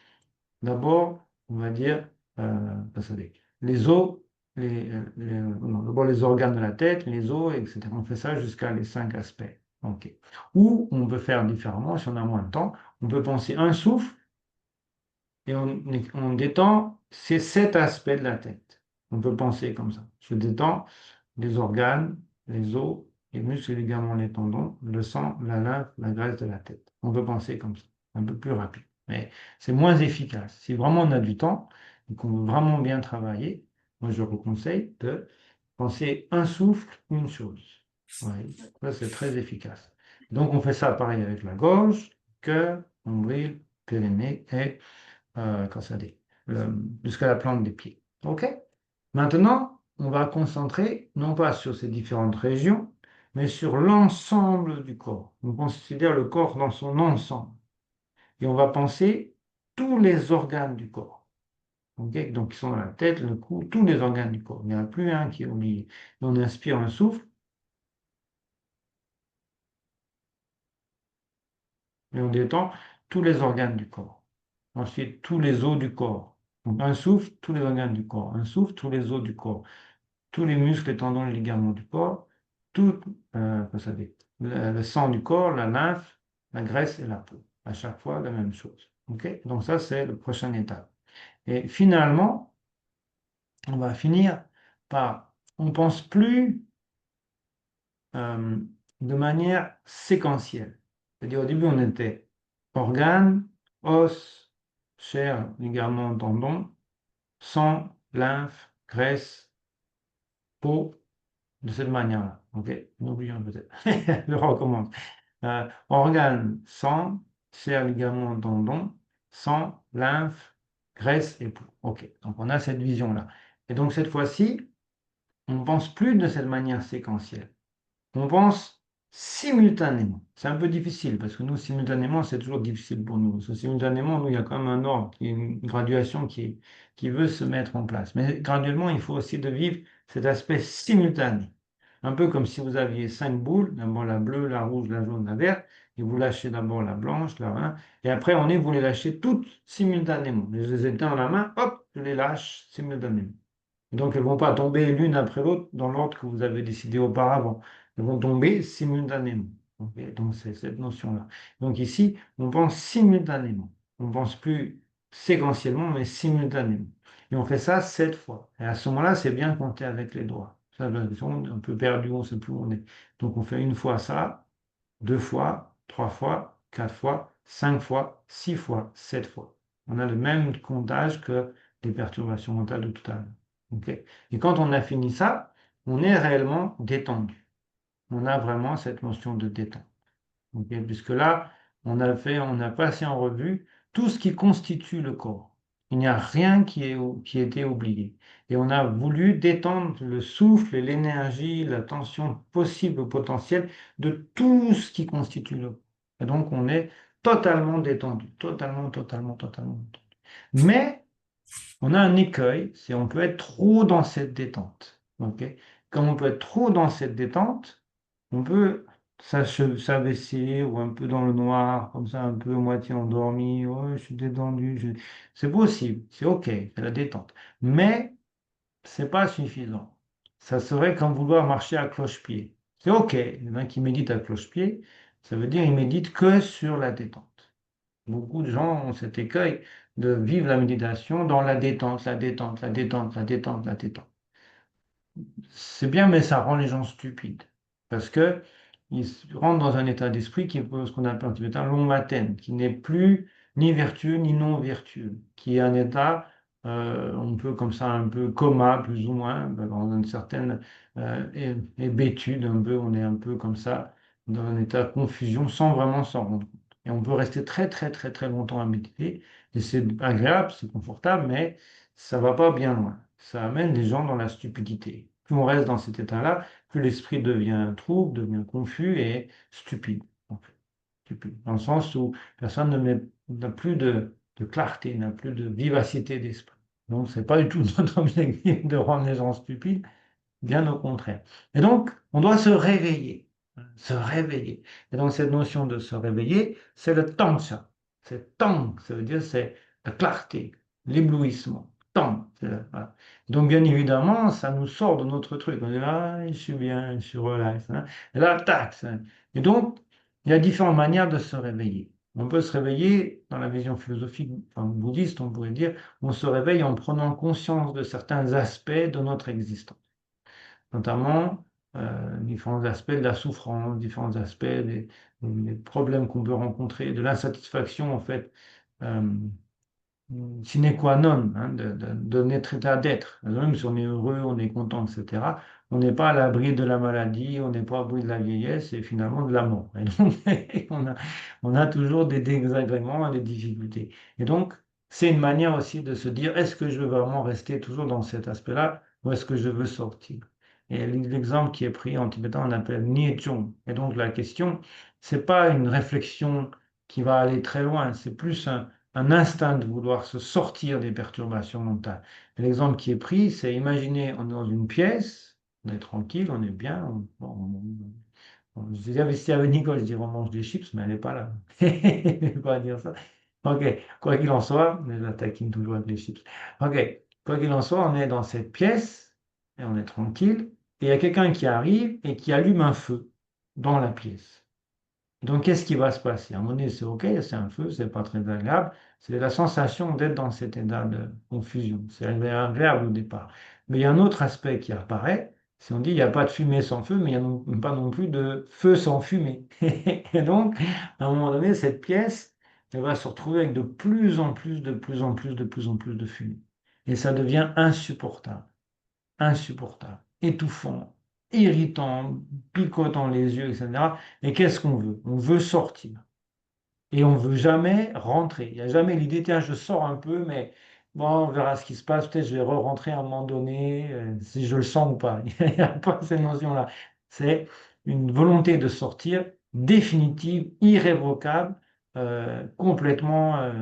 D'abord, on va dire, attendez, les os, non, d'abord les organes de la tête, les os, etc. On fait ça jusqu'à les 5 aspects. OK. Ou on peut faire différemment, si on a moins de temps, on peut penser un souffle et on détend ces 7 aspects de la tête. On peut penser comme ça. Je détends les organes, les os, les muscles, les ligaments, les tendons, le sang, la lymphe, la graisse de la tête. On peut penser comme ça, un peu plus rapide. Mais c'est moins efficace. Si vraiment on a du temps et qu'on veut vraiment bien travailler, moi je vous conseille de penser un souffle, une chose. Oui, ça c'est très efficace. Donc on fait ça pareil avec la gorge, cœur, nombril, périnée et quand ça dit, jusqu'à la plante des pieds. OK? Maintenant, on va concentrer non pas sur ces différentes régions, mais sur l'ensemble du corps. On considère le corps dans son ensemble. Et on va penser tous les organes du corps. OK? Donc, ils sont dans la tête, le cou, tous les organes du corps. Il n'y en a plus un qui est oublié. Et on inspire un souffle et on détend tous les organes du corps. Ensuite, tous les os du corps. Donc, un souffle, tous les organes du corps. Un souffle, tous les os du corps. Tous les muscles, les tendons, les ligaments du corps, tout, comment ça dit, le sang du corps, la lymphe, la graisse et la peau. À chaque fois, la même chose. OK? Donc ça, c'est la prochaine étape. Et finalement, on va finir par, on pense plus euh, de manière séquentielle. C'est-à-dire au début, on était organes, os, chair, ligaments, tendons, sang, lymphe, graisse, peau, de cette manière-là. OK? N'oublions peut-être. Je recommence. Organes, sang, chair, ligaments, tendons, sang, lymphe, graisse et peau. OK. Donc on a cette vision-là. Et donc cette fois-ci, on ne pense plus de cette manière séquentielle. On pense simultanément. C'est un peu difficile parce que nous, simultanément, c'est toujours difficile pour nous. Parce que simultanément, nous, il y a quand même un ordre, une graduation qui veut se mettre en place. Mais graduellement, il faut aussi de vivre cet aspect simultané. Un peu comme si vous aviez 5 boules, d'abord la bleue, la rouge, la jaune, la verte, et vous lâchez d'abord la blanche, la verte, et après, vous les lâchez toutes simultanément. Je les ai dans la main, hop, je les lâche simultanément. Donc, elles ne vont pas tomber l'une après l'autre dans l'ordre que vous avez décidé auparavant. Elles vont tomber simultanément. Ok. Donc, c'est cette notion-là. Donc, ici, on pense simultanément. On ne pense plus séquentiellement, mais simultanément. Et on fait ça 7 fois. Et à ce moment-là, c'est bien compter avec les doigts. Ça, on est un peu perdu, on ne sait plus où on est. Donc, on fait une fois ça, 2 fois, 3 fois, 4 fois, 5 fois, 6 fois, 7 fois. On a le même comptage que les perturbations mentales de tout à l'heure. Ok. Et quand on a fini ça, on est réellement détendu. On a vraiment cette notion de détente. Ok. Puisque là, on a passé en revue tout ce qui constitue le corps. Il n'y a rien qui a été oublié. Et on a voulu détendre le souffle et l'énergie, la tension possible, potentielle de tout ce qui constitue le corps. Et donc, on est totalement détendu. Totalement, totalement, totalement détendu. Mais, on a un écueil, c'est on peut être trop dans cette détente. Ok. Comme on peut être trop dans cette détente, on peut s'abaisser ou un peu dans le noir, comme ça, un peu moitié endormi. Oh, je suis détendu. C'est possible, c'est OK, c'est la détente. Mais c'est pas suffisant. Ça serait comme vouloir marcher à cloche-pied. C'est OK. Il y en a qui méditent à cloche-pied, ça veut dire qu'ils méditent que sur la détente. Beaucoup de gens ont cet écueil de vivre la méditation dans la détente, la détente, la détente, la détente, la détente. C'est bien, mais ça rend les gens stupides. Parce que ils rentrent dans un état d'esprit qui est ce qu'on appelle en tibétain l'onmaten, qui n'est plus ni vertueux ni non vertueux, qui est un état, on peut comme ça, un peu coma, plus ou moins, dans une certaine hébétude, un peu, on est un peu comme ça, dans un état de confusion, sans vraiment s'en rendre compte. Et on peut rester très, très, très, très longtemps à méditer, et c'est agréable, c'est confortable, mais ça va pas bien loin. Ça amène les gens dans la stupidité. Plus on reste dans cet état-là, plus l'esprit devient trouble, devient confus et stupide, en fait. Stupide. Dans le sens où personne n'a plus de clarté, n'a plus de vivacité d'esprit. Donc, c'est pas du tout notre objectif de rendre les gens stupides, bien au contraire. Et donc, on doit se réveiller. Se réveiller. Et donc, cette notion de se réveiller, c'est le tangsha. C'est tang, ça veut dire c'est la clarté, l'éblouissement. Tang. Voilà. Donc, bien évidemment, ça nous sort de notre truc. On dit, ah, je suis bien, je suis relax, hein. Et là, tac. Et donc, il y a différentes manières de se réveiller. On peut se réveiller, dans la vision philosophique, enfin, bouddhiste, on pourrait dire, on se réveille en prenant conscience de certains aspects de notre existence, notamment différents aspects de la souffrance, différents aspects des problèmes qu'on peut rencontrer, de l'insatisfaction, en fait, euh, sine qua non, hein, de notre état d'être. Même si on est heureux, on est content, etc., on n'est pas à l'abri de la maladie, on n'est pas à l'abri de la vieillesse et finalement de la mort. Et donc, on a toujours des désagréments et des difficultés. Et donc, c'est une manière aussi de se dire, est-ce que je veux vraiment rester toujours dans cet aspect-là ou est-ce que je veux sortir? Et l'exemple qui est pris en tibétain, on appelle Niechong. Et donc, la question, c'est pas une réflexion qui va aller très loin, c'est plus un instinct de vouloir se sortir des perturbations mentales. L'exemple qui est pris, c'est imaginer, on est dans une pièce, on est tranquille, on est bien. Je disais investi avec Nicole, je dirais on mange des chips, mais elle n'est pas là. Je ne vais pas dire ça. Ok, quoi qu'il en soit, mais je la taquine toujours avec les chips. Ok, quoi qu'il en soit, on est dans cette pièce et on est tranquille. Et il y a quelqu'un qui arrive et qui allume un feu dans la pièce. Donc, qu'est-ce qui va se passer? À un moment donné, c'est OK, c'est un feu, c'est pas très agréable. C'est la sensation d'être dans cet état de confusion. C'est agréable au départ. Mais il y a un autre aspect qui apparaît. Si on dit il n'y a pas de fumée sans feu, mais il n'y a pas non plus de feu sans fumée. Et donc, à un moment donné, cette pièce, elle va se retrouver avec de plus en plus, de plus en plus, de plus en plus de fumée. Et ça devient insupportable, insupportable, étouffant, irritant, picotant les yeux, etc. Et qu'est-ce qu'on veut? On veut sortir. Et on ne veut jamais rentrer. Il n'y a jamais l'idée, tiens, je sors un peu, mais bon, on verra ce qui se passe. Peut-être je vais re-rentrer à un moment donné, si je le sens ou pas. Il n'y a pas cette notion-là. C'est une volonté de sortir définitive, irrévocable, complètement,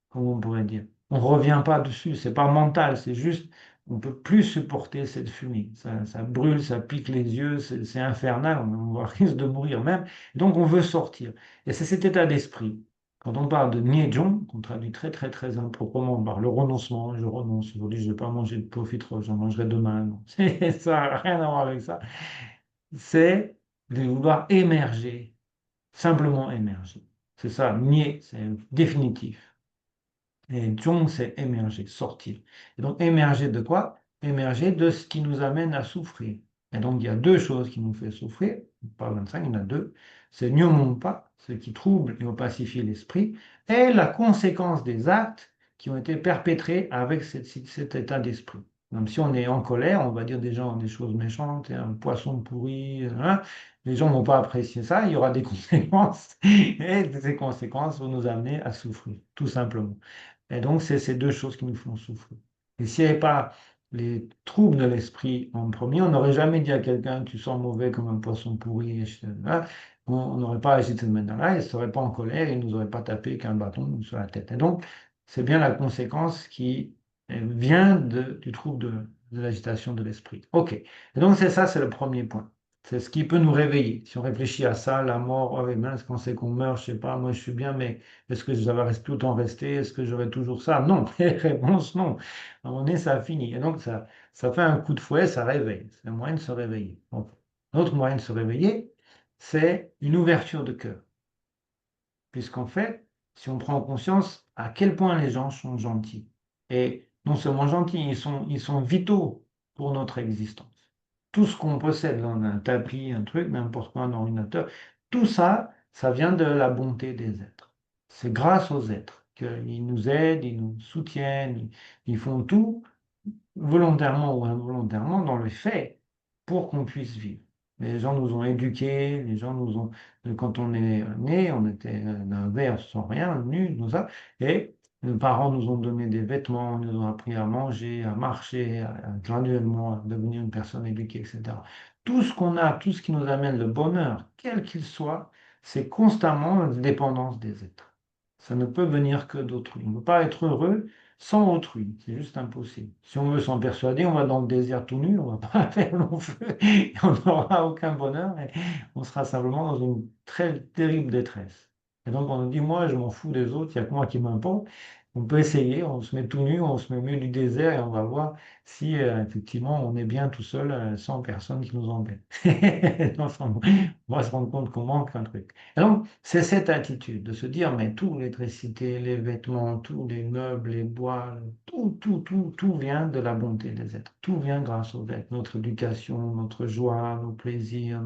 comment on pourrait dire. On ne revient pas dessus. C'est pas mental, c'est juste, on ne peut plus supporter cette fumée. Ça brûle, ça pique les yeux, c'est infernal, on risque de mourir même. Donc on veut sortir. Et c'est cet état d'esprit. Quand on parle de Niejong, qu'on traduit très très très improprement par le renoncement, je renonce, aujourd'hui je ne vais pas manger de profiterole, j'en mangerai demain. Non. Ça n'a rien à voir avec ça. C'est de vouloir émerger, simplement émerger. C'est ça, Nie, c'est définitif. Et Jong, c'est émerger, sortir. Et donc, émerger de quoi? Émerger de ce qui nous amène à souffrir. Et donc, il y a deux choses qui nous font souffrir, pas 25, il y en a deux. C'est Nyomongpa, ce qui trouble et opacifie l'esprit, et la conséquence des actes qui ont été perpétrés avec cet état d'esprit. Même si on est en colère, on va dire des gens des choses méchantes, et un poisson pourri, hein. Les gens ne vont pas apprécier ça, il y aura des conséquences, et ces conséquences vont nous amener à souffrir, tout simplement. Et donc, c'est ces deux choses qui nous font souffrir. Et s'il n'y avait pas les troubles de l'esprit en premier, on n'aurait jamais dit à quelqu'un, tu sens mauvais comme un poisson pourri, etc. On n'aurait pas agi de cette manière-là, il ne serait pas en colère, il ne nous aurait pas tapé qu'un bâton sur la tête. Et donc, c'est bien la conséquence qui vient du trouble de l'agitation de l'esprit. OK. Et donc, c'est ça, c'est le premier point. C'est ce qui peut nous réveiller. Si on réfléchit à ça, la mort, oh, mince, quand c'est qu'on meurt, je sais pas, moi je suis bien, mais est-ce que ça va rester tout le temps rester? Est-ce que j'aurai toujours ça? Non. Réponse non. À un moment donné, ça a fini. Et donc, ça fait un coup de fouet, ça réveille. C'est un moyen de se réveiller. Donc, un autre moyen de se réveiller, c'est une ouverture de cœur. Puisqu'en fait, si on prend conscience à quel point les gens sont gentils, et non seulement gentils, ils sont vitaux pour notre existence. Tout ce qu'on possède, là, on a un tapis, un truc, n'importe quoi, un ordinateur, tout ça, ça vient de la bonté des êtres. C'est grâce aux êtres qu'ils nous aident, ils nous soutiennent, ils font tout volontairement ou involontairement dans le fait pour qu'on puisse vivre. Les gens nous ont éduqués, les gens nous ont, quand on est né, on était d'un verre sans rien, nu, tout ça, et nos parents nous ont donné des vêtements, nous ont appris à manger, à marcher, graduellement à devenir une personne éduquée, etc. Tout ce qu'on a, tout ce qui nous amène le bonheur, quel qu'il soit, c'est constamment une dépendance des êtres. Ça ne peut venir que d'autrui. On ne peut pas être heureux sans autrui, c'est juste impossible. Si on veut s'en persuader, on va dans le désert tout nu, on ne va pas faire long feu, et on n'aura aucun bonheur, et on sera simplement dans une très terrible détresse. Et donc on nous dit, moi je m'en fous des autres, il n'y a que moi qui m'importe, On peut essayer, on se met tout nu, on se met au milieu du désert et on va voir si effectivement on est bien tout seul, sans personne qui nous embête. Enfin, on va se rendre compte qu'on manque un truc. Et donc, c'est cette attitude de se dire, mais tout, l'électricité, les vêtements, tous les meubles, les bois, tout vient de la bonté des êtres. Tout vient grâce aux êtres. Notre éducation, notre joie, nos plaisirs,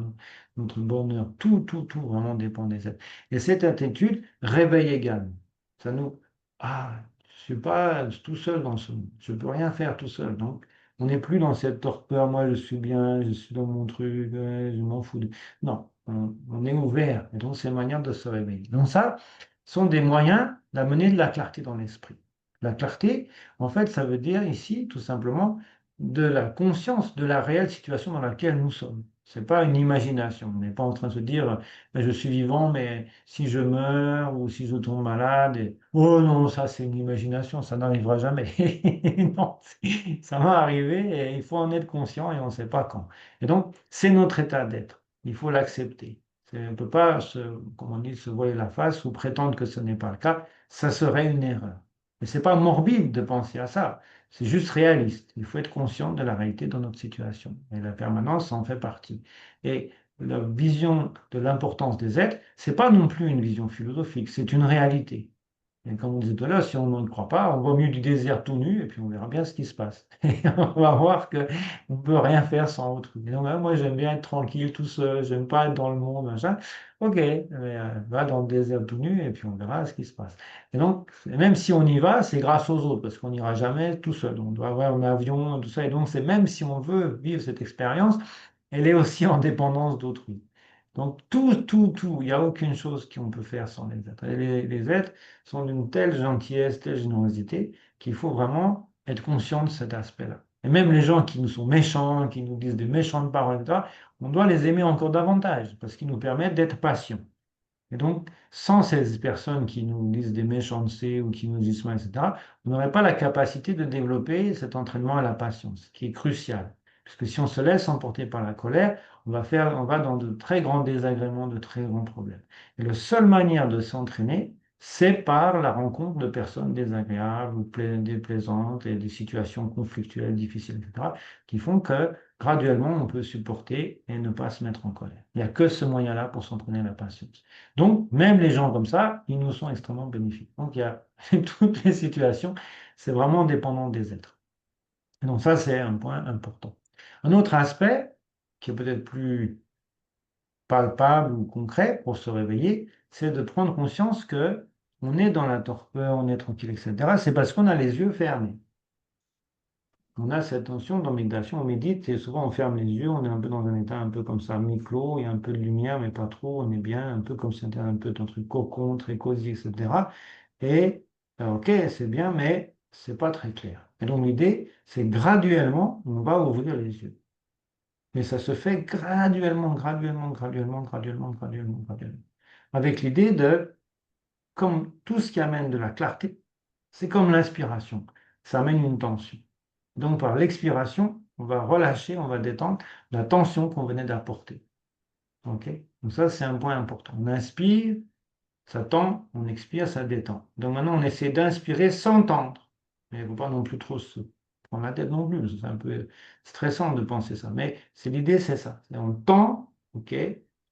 notre bonheur, tout vraiment dépend des êtres. Et cette attitude réveille également. Ça nous... Ah, je suis pas tout seul dans ce monde. Je peux rien faire tout seul. Donc, on n'est plus dans cette torpeur. Moi, je suis bien, je suis dans mon truc, ouais, je m'en fous. Non, on est ouvert. Et donc, c'est une manière de se réveiller. Donc, ça sont des moyens d'amener de la clarté dans l'esprit. La clarté, en fait, ça veut dire ici, tout simplement, de la conscience de la réelle situation dans laquelle nous sommes. C'est pas une imagination. On n'est pas en train de se dire, ben, je suis vivant, mais si je meurs ou si je tombe malade, oh non, ça c'est une imagination, ça n'arrivera jamais. Non, ça va arriver et il faut en être conscient et on ne sait pas quand. Et donc, c'est notre état d'être. Il faut l'accepter. On ne peut pas comme on dit, se voiler la face ou prétendre que ce n'est pas le cas. Ça serait une erreur. Mais c'est pas morbide de penser à ça. C'est juste réaliste. Il faut être conscient de la réalité de notre situation. Et la permanence en fait partie. Et la vision de l'importance des êtres, c'est pas non plus une vision philosophique, c'est une réalité. Et comme on disait tout à l'heure, si on ne croit pas, on va au milieu du désert tout nu et puis on verra bien ce qui se passe. Et on va voir que on peut rien faire sans autrui. Et donc, moi, j'aime bien être tranquille, tout seul, j'aime pas être dans le monde, machin. Ok, mais, va dans le désert tout nu et puis on verra ce qui se passe. Et donc, même si on y va, c'est grâce aux autres parce qu'on n'ira jamais tout seul. On doit avoir un avion, tout ça. Et donc, c'est même si on veut vivre cette expérience, elle est aussi en dépendance d'autrui. Donc tout, il n'y a aucune chose qu'on peut faire sans les êtres. Et les êtres sont d'une telle gentillesse, telle générosité, qu'il faut vraiment être conscient de cet aspect-là. Et même les gens qui nous sont méchants, qui nous disent des méchantes paroles, etc., on doit les aimer encore davantage, parce qu'ils nous permettent d'être patients. Et donc, sans ces personnes qui nous disent des méchancetés ou qui nous disent mal, etc., on n'aurait pas la capacité de développer cet entraînement à la patience, qui est crucial. Puisque si on se laisse emporter par la colère, on va dans de très grands désagréments, de très grands problèmes. Et la seule manière de s'entraîner, c'est par la rencontre de personnes désagréables ou déplaisantes et des situations conflictuelles, difficiles, etc., qui font que graduellement, on peut supporter et ne pas se mettre en colère. Il n'y a que ce moyen-là pour s'entraîner à la patience. Donc, même les gens comme ça, ils nous sont extrêmement bénéfiques. Donc, il y a toutes les situations, c'est vraiment dépendant des êtres. Et donc, ça, c'est un point important. Un autre aspect, qui est peut-être plus palpable ou concret pour se réveiller, c'est de prendre conscience que on est dans la torpeur, on est tranquille, etc. C'est parce qu'on a les yeux fermés. On a cette notion d'amygdation, on médite et souvent on ferme les yeux, on est un peu dans un état un peu comme ça, mi-clos, il y a un peu de lumière mais pas trop, on est bien, un peu comme si c'était un peu un truc cocon, très cosy, etc. Et ok, c'est bien, mais c'est pas très clair. Et donc l'idée, c'est graduellement, on va ouvrir les yeux. Mais ça se fait graduellement. Avec l'idée de, comme tout ce qui amène de la clarté, c'est comme l'inspiration, ça amène une tension. Donc, par l'expiration, on va relâcher, on va détendre la tension qu'on venait d'apporter. OK? Donc, ça, c'est un point important. On inspire, ça tend, on expire, ça détend. Donc, maintenant, on essaie d'inspirer sans tendre. Mais il ne faut pas non plus trop se prendre la tête non plus. C'est un peu stressant de penser ça. Mais c'est l'idée, c'est ça. On tend, OK?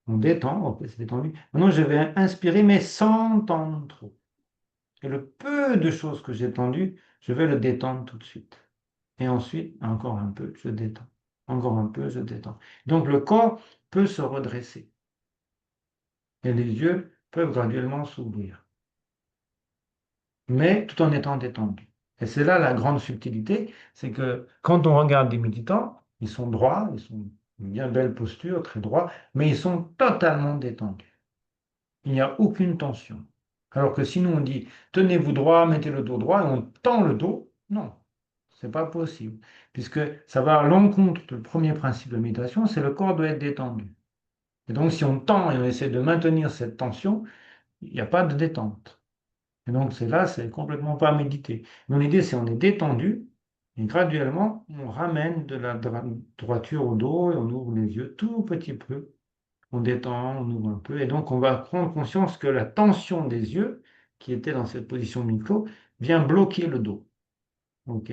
On détend, OK, c'est détendu. Maintenant, je vais inspirer, mais sans tendre trop. Et le peu de choses que j'ai tendues, je vais le détendre tout de suite. Et ensuite, encore un peu, je détends. Encore un peu, je détends. Donc le corps peut se redresser et les yeux peuvent graduellement s'ouvrir, mais tout en étant détendus. Et c'est là la grande subtilité, c'est que quand on regarde des méditants, ils sont droits, ils sont une bien belle posture, très droits, mais ils sont totalement détendus. Il n'y a aucune tension. Alors que sinon on dit, tenez-vous droit, mettez le dos droit, et on tend le dos, non. C'est pas possible, puisque ça va à l'encontre du premier principe de méditation, c'est le corps doit être détendu. Et donc, si on tend et on essaie de maintenir cette tension, il n'y a pas de détente. Et donc, c'est là, c'est complètement pas méditer. Mon idée, c'est on est détendu, et graduellement, on ramène de la droiture au dos et on ouvre les yeux tout petit peu. On détend, on ouvre un peu, et donc on va prendre conscience que la tension des yeux, qui était dans cette position micro, vient bloquer le dos. OK?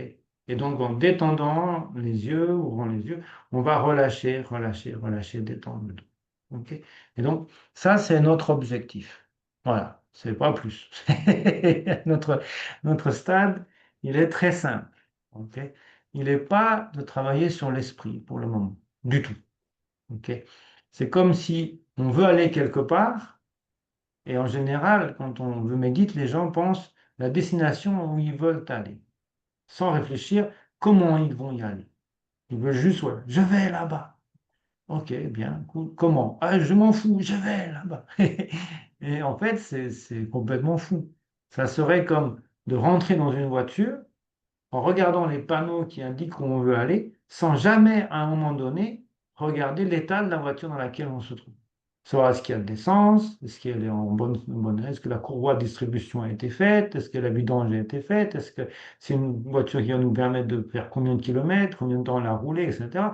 Et donc, en détendant les yeux, ouvrant les yeux, on va relâcher, relâcher, relâcher, détendre le dos. OK? Et donc, ça, c'est notre objectif. Voilà, c'est pas plus. Notre, notre stade, il est très simple. OK? Il n'est pas de travailler sur l'esprit pour le moment, du tout. OK? C'est comme si on veut aller quelque part, et en général, quand on veut méditer, les gens pensent la destination où ils veulent aller sans réfléchir comment ils vont y aller. Ils veulent juste, ouais, je vais là-bas. Ok, bien, cool. Comment? Ah, je m'en fous, je vais là-bas. Et en fait, c'est complètement fou. Ça serait comme de rentrer dans une voiture en regardant les panneaux qui indiquent où on veut aller, sans jamais, à un moment donné, regarder l'état de la voiture dans laquelle on se trouve. Savoir est-ce qu'il y a de l'essence, est-ce qu'elle est en est-ce que la courroie de distribution a été faite, est-ce que la vidange a été faite, est-ce que c'est une voiture qui va nous permettre de faire combien de kilomètres, combien de temps elle a roulé, etc.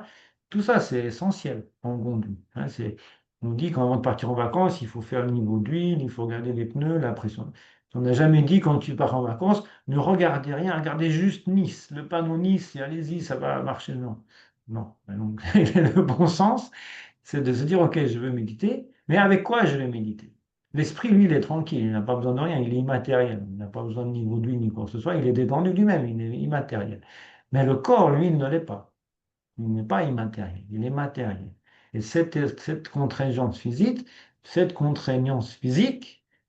Tout ça, c'est essentiel en conduite. Hein, on dit qu'avant de partir en vacances, il faut faire le niveau d'huile, il faut regarder les pneus, la pression. On n'a jamais dit quand tu pars en vacances, ne regardez rien, regardez juste Nice, le panneau Nice, et allez-y, ça va marcher. Non, non. Donc, le bon sens, c'est de se dire, OK, je veux méditer, mais avec quoi je vais méditer? L'esprit, lui, il est tranquille, il n'a pas besoin de rien, il est immatériel, il n'a pas besoin de niveau de vie ni quoi que ce soit, il est détendu lui-même, il est immatériel. Mais le corps, lui, il ne l'est pas. Il n'est pas immatériel, il est matériel. Et cette contraignance physique,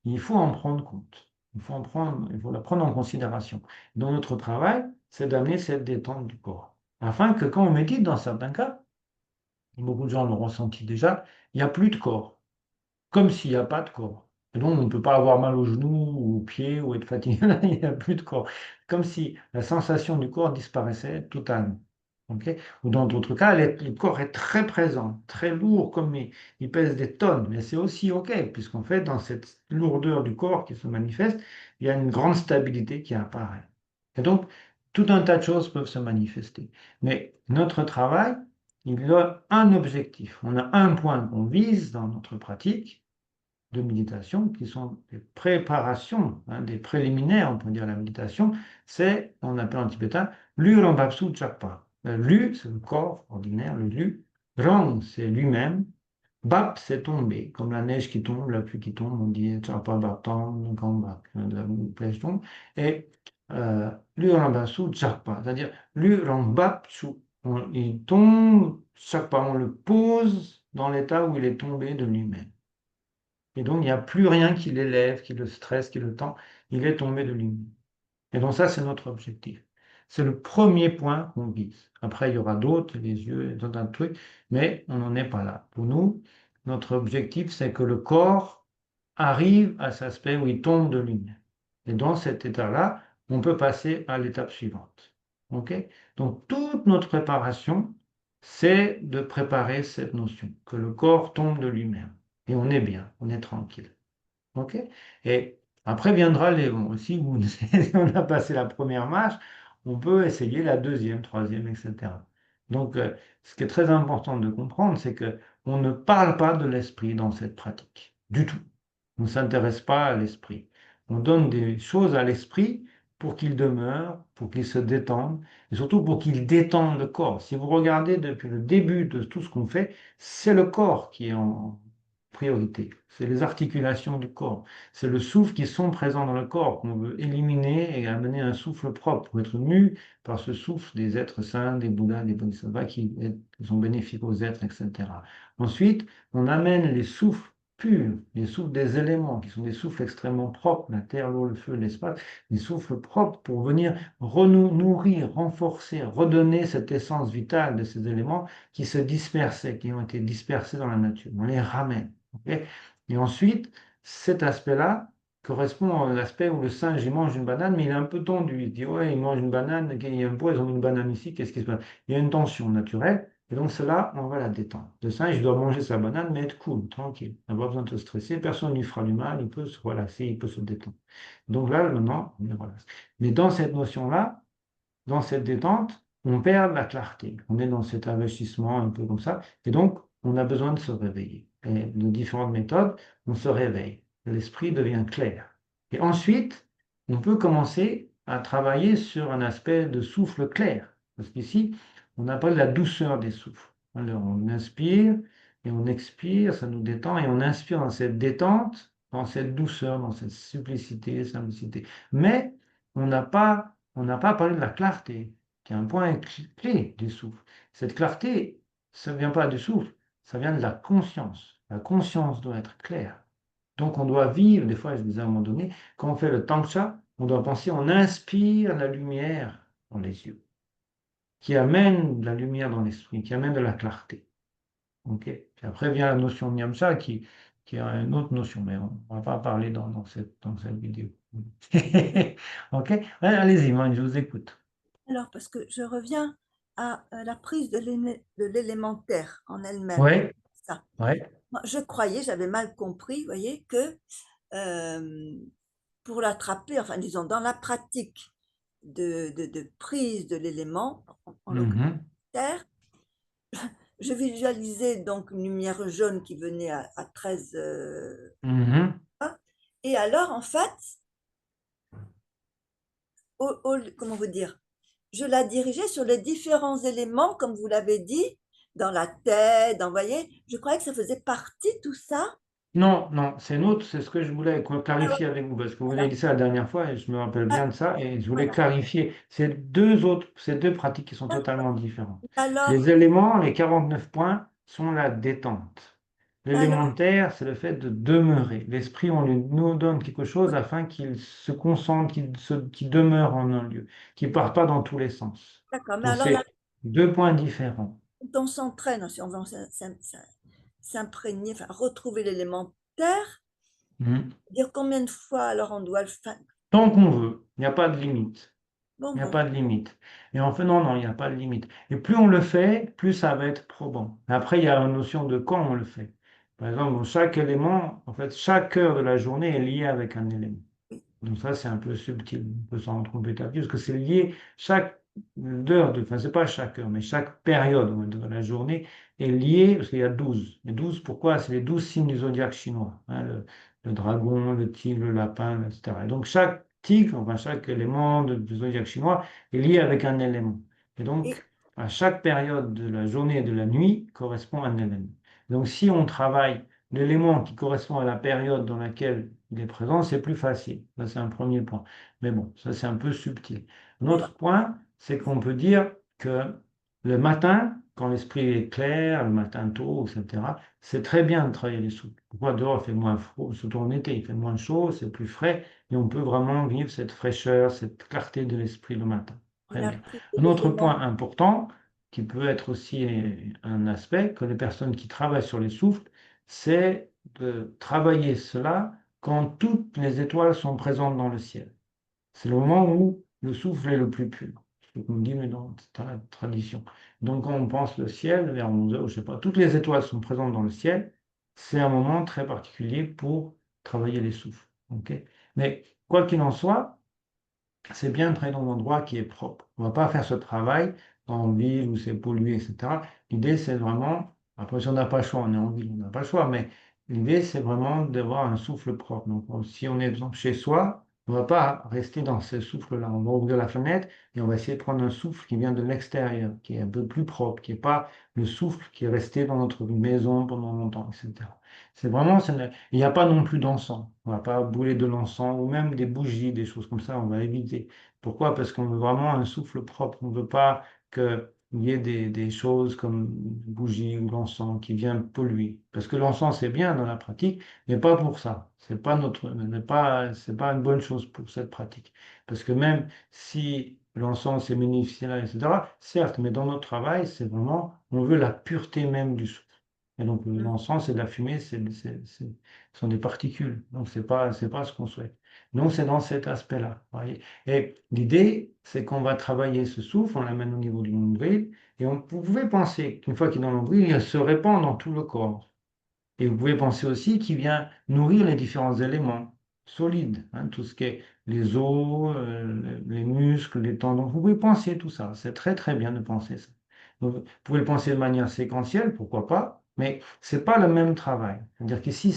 il faut en prendre compte. Il faut la prendre en considération. Dans notre travail, c'est d'amener cette détente du corps. Afin que quand on médite, dans certains cas, beaucoup de gens l'ont ressenti déjà, il n'y a plus de corps comme s'il n'y a pas de corps. Et donc, on ne peut pas avoir mal aux genoux ou aux pieds ou être fatigué, il n'y a plus de corps. Comme si la sensation du corps disparaissait totalement. Ok. Ou dans d'autres cas, le corps est très présent, très lourd, comme il pèse des tonnes, mais c'est aussi OK, puisqu'en fait, dans cette lourdeur du corps qui se manifeste, il y a une grande stabilité qui apparaît. Et donc, tout un tas de choses peuvent se manifester. Mais notre travail, il a un objectif. On a un point qu'on vise dans notre pratique de méditation, qui sont des préparations, hein, des préliminaires, on peut dire, à la méditation. C'est, on appelle en tibétain, Lu Rambapsu Chakpa. Lu, c'est le corps ordinaire, le Lu. Rang, c'est lui-même. Bap, c'est tomber, comme la neige qui tombe, la pluie qui tombe, on dit Chakpa Baptam, Gamba, la neige tombe. Et Lu Rambapsu Chakpa, c'est-à-dire Lu Rambapsu. Il tombe, chaque pas on le pose dans l'état où il est tombé de lui-même. Et donc, il n'y a plus rien qui l'élève, qui le stresse, qui le tend. Il est tombé de lui. Et donc, ça, c'est notre objectif. C'est le premier point qu'on vise. Après, il y aura d'autres, les yeux, et d'autres trucs, mais on n'en est pas là. Pour nous, notre objectif, c'est que le corps arrive à cet aspect où il tombe de lui-même. Et dans cet état-là, on peut passer à l'étape suivante. OK? Donc, toute notre préparation, c'est de préparer cette notion, que le corps tombe de lui-même. Et on est bien, on est tranquille. OK? Et après viendra les. Bon, si on a passé la première marche, on peut essayer la deuxième, troisième, etc. Donc, ce qui est très important de comprendre, c'est que on ne parle pas de l'esprit dans cette pratique, du tout. On ne s'intéresse pas à l'esprit. On donne des choses à l'esprit pour qu'il demeure, pour qu'il se détende, et surtout pour qu'il détende le corps. Si vous regardez depuis le début de tout ce qu'on fait, c'est le corps qui est en priorité. C'est les articulations du corps. C'est le souffle qui sont présents dans le corps qu'on veut éliminer et amener un souffle propre pour être mu par ce souffle des êtres saints, des Bouddhas, des Bodhisattvas qui sont bénéfiques aux êtres, etc. Ensuite, on amène les souffles purs, les souffles des éléments, qui sont des souffles extrêmement propres, la terre, l'eau, le feu, l'espace, des souffles propres pour venir nourrir, renforcer, redonner cette essence vitale de ces éléments qui se dispersaient, qui ont été dispersés dans la nature. On les ramène. Ok. Et ensuite, cet aspect-là correspond à l'aspect où le singe il mange une banane, mais il est un peu tendu. Il dit, ouais, il mange une banane, il y a un poids, ils ont mis une banane ici, qu'est-ce qui se passe? Il y a une tension naturelle, et donc cela, on va la détendre. Le singe, il doit manger sa banane, mais être cool, tranquille. Il n'a pas besoin de se stresser, personne ne lui fera du mal, il peut se relaxer, il peut se détendre. Donc là, maintenant, on est relaxé. Mais dans cette notion-là, dans cette détente, on perd la clarté. On est dans cet investissement un peu comme ça. Et donc, on a besoin de se réveiller. Et de différentes méthodes, on se réveille. L'esprit devient clair. Et ensuite, on peut commencer à travailler sur un aspect de souffle clair. Parce qu'ici, on appelle la douceur des souffles. Alors, on inspire et on expire, ça nous détend, et on inspire dans cette détente, dans cette douceur, dans cette simplicité, simplicité. Mais on n'a pas parlé de la clarté, qui est un point clé du souffle. Cette clarté, ça ne vient pas du souffle, ça vient de la conscience. La conscience doit être claire. Donc, on doit vivre, des fois, je disais à un moment donné, quand on fait le tantra, on doit penser, on inspire la lumière dans les yeux, qui amène de la lumière dans l'esprit, qui amène de la clarté. Ok. Puis après vient la notion de Nyamsa qui est une autre notion, mais on ne va pas parler dans cette vidéo. Ok? Ouais, allez-y, moi, je vous écoute. Alors, parce que je reviens à la prise de l'élémentaire en elle-même. Oui, Ça. oui. Moi, je croyais, j'avais mal compris, vous voyez, que euh, pour l'attraper, enfin, disons, dans la pratique de prise de l'élément, en l'occurrence Mhm, terre, je visualisais donc une lumière jaune qui venait à 13 mhm, pas. Et alors, en fait, comment vous dire, je la dirigeais sur les différents éléments, comme vous l'avez dit, dans la tête, vous voyez, je croyais que ça faisait partie, tout ça. non, non, c'est nôtre, c'est ce que je voulais Ah ouais, clarifier avec vous, parce que vous avez voilà. dit ça la dernière fois et je me rappelle Ah, bien de ça, et je voulais voilà. clarifier. C'est deux pratiques qui sont D'accord. totalement différentes. Alors, Les éléments, les 49 points, sont la détente. alors, L'élémentaire, c'est le fait de demeurer. L'esprit, on lui nous donne quelque chose afin qu'il se concentre, qu'il demeure en un lieu, qu'il ne parte pas dans tous les sens. d'accord. Mais Donc, alors là, c'est deux points différents. quand on s'entraîne, si on veut s'imprégner, enfin, retrouver l'élémentaire, Mhm. dire combien de fois alors on doit le faire. Tant qu'on veut, il n'y a pas de limite. Bon, Il n'y a bon, pas de limite. Et en fait, non, non, il n'y a pas de limite. Et plus on le fait, plus ça va être probant. Après, il y a la notion de quand on le fait. Par exemple, chaque élément, en fait, chaque heure de la journée est liée avec un élément. oui. Donc ça, c'est un peu subtil, on peut s'en tromper tapis, parce que c'est lié, chaque heure, enfin, c'est pas chaque heure, mais chaque période on va dire, de la journée est liée, parce qu'il y a 12. Les 12, pourquoi? C'est les 12 signes du zodiaque chinois, hein, le dragon, le tigre, le lapin, etc. Et donc chaque tigre, enfin chaque élément du zodiaque chinois est lié avec un élément. Et Et, donc, à chaque période de la journée et de la nuit correspond à un élément. Donc si on travaille l'élément qui correspond à la période dans laquelle il est présent, c'est plus facile. Ça, c'est un premier point. Mais bon, ça, c'est un peu subtil. Un mais autre point, c'est qu'on peut dire que le matin, quand l'esprit est clair, le matin tôt, etc., c'est très bien de travailler les souffles. Pourquoi dehors, il fait moins froid, surtout en été, il fait moins chaud, c'est plus frais, et on peut vraiment vivre cette fraîcheur, cette clarté de l'esprit le matin. Très la bien. prise Un de autre l'élément, point important, qui peut être aussi un aspect, que les personnes qui travaillent sur les souffles, c'est de travailler cela quand toutes les étoiles sont présentes dans le ciel. C'est le moment où le souffle est le plus pur. C'est ce qu'on dit, mais dans la tradition. Donc, quand on pense le ciel, vers 11 heures, je sais pas, toutes les étoiles sont présentes dans le ciel. C'est un moment très particulier pour travailler les souffles. Ok. Mais quoi qu'il en soit, c'est bien de travailler dans un endroit qui est propre. On ne va pas faire ce travail en ville où c'est pollué, etc. L'idée, c'est vraiment, après, si on n'a pas le choix, on est en ville, on n'a pas le choix, mais l'idée, c'est vraiment d'avoir un souffle propre. Donc, si on est, par exemple, chez soi, on ne va pas rester dans ce souffle-là. On va ouvrir la fenêtre et on va essayer de prendre un souffle qui vient de l'extérieur, qui est un peu plus propre, qui n'est pas le souffle qui est resté dans notre maison pendant longtemps, etc. C'est vraiment, il n'y a pas non plus d'encens. On ne va pas brûler de l'encens ou même des bougies, des choses comme ça, on va éviter. Pourquoi? Parce qu'on veut vraiment un souffle propre. On ne veut pas qu'il y ait des choses comme bougies ou l'encens qui viennent polluer. Parce que l'encens, c'est bien dans la pratique, mais pas pour ça. C'est pas une bonne chose pour cette pratique. Parce que même si l'encens est médicinal, etc., certes, mais dans notre travail, c'est vraiment, on veut la pureté même du souffle. Et donc, l'encens et la fumée, ce sont des particules. Donc, c'est pas ce qu'on souhaite. Donc, c'est dans cet aspect-là. Voyez. Et l'idée, c'est qu'on va travailler ce souffle, on l'amène au niveau du nombril, et vous pouvez penser qu'une fois qu'il est dans le nombril, il se répand dans tout le corps. Et vous pouvez penser aussi qu'il vient nourrir les différents éléments solides, hein, tout ce qui est les os, les muscles, les tendons. Vous pouvez penser tout ça. C'est très, très bien de penser ça. Donc, vous pouvez le penser de manière séquentielle, pourquoi pas. Mais c'est pas le même travail. C'est-à-dire qu'ici,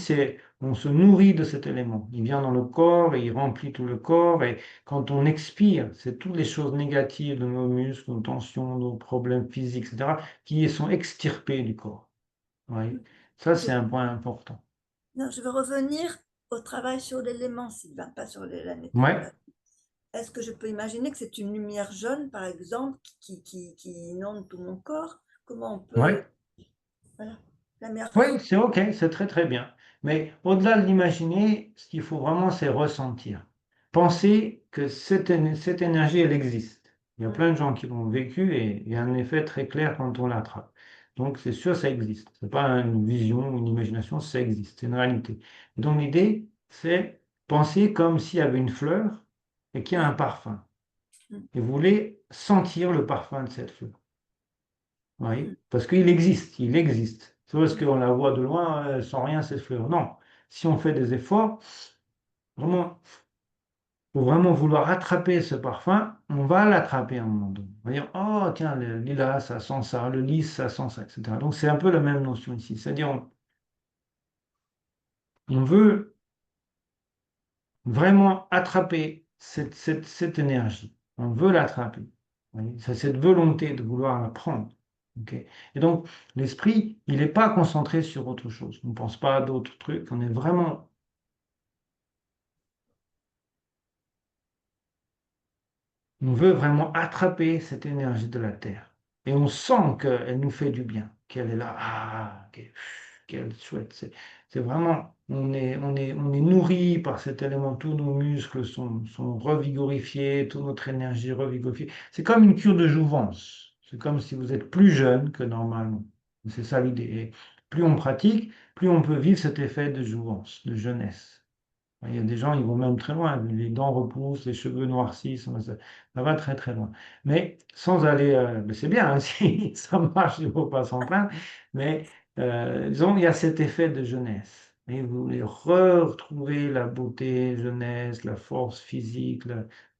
on se nourrit de cet élément. Il vient dans le corps et il remplit tout le corps. Et quand on expire, c'est toutes les choses négatives de nos muscles, nos tensions, nos problèmes physiques, etc., qui sont extirpés du corps. Oui. Ça, Je, c'est un point important. non, je veux revenir au travail sur l'élément, Sylvain, pas sur la Ouais, nettoyage. Est-ce que je peux imaginer que c'est une lumière jaune, par exemple, qui inonde tout mon corps? Comment on peut... ouais. Voilà, la meilleure Oui, façon. c'est OK, c'est très très bien. Mais au-delà de l'imaginer, ce qu'il faut vraiment, c'est ressentir. Penser que cette énergie, elle existe. Il y a Mm, plein de gens qui l'ont vécu et il y a un effet très clair quand on l'attrape. Donc c'est sûr, ça existe. C'est pas une vision ou une imagination, ça existe, c'est une réalité. Donc l'idée, c'est penser comme s'il y avait une fleur et qu'il y a un oui, parfum. mm, Et vous voulez sentir le parfum de cette fleur. mm, Oui, parce qu'il existe, il existe. C'est parce mm, qu'on la voit de loin, sans rien s'effleure. Non, si on fait des efforts, vraiment, pour vraiment vouloir attraper ce parfum, on va l'attraper à un moment donné. On va dire, oh tiens, le lilas, ça sent ça, le lys, ça sent ça, etc. Donc c'est un peu la même notion ici. C'est-à-dire, on veut vraiment attraper cette énergie. On veut l'attraper. Vous voyez, c'est cette volonté de vouloir la prendre. Ok. Et donc, l'esprit, il n'est pas concentré sur autre chose. On ne pense pas à d'autres trucs. On est vraiment, on veut vraiment attraper cette énergie de la Terre. Et on sent qu'elle nous fait du bien, qu'elle est là. Ah, quelle chouette. C'est vraiment, on est nourri par cet élément. Tous nos muscles sont revigorifiés, toute notre énergie revigorifiée. C'est comme une cure de jouvence. C'est comme si vous êtes plus jeune que normalement. C'est ça l'idée. Et plus on pratique, plus on peut vivre cet effet de jouvence, de jeunesse. Il y a des gens, ils vont même très loin. Les dents repoussent, les cheveux noircissent, ça va très très loin. Mais sans aller, mais c'est bien, hein, si ça marche, il ne faut pas s'en plaindre. Mais disons, il y a cet effet de jeunesse. Et vous voulez retrouver la beauté, jeunesse, la force physique,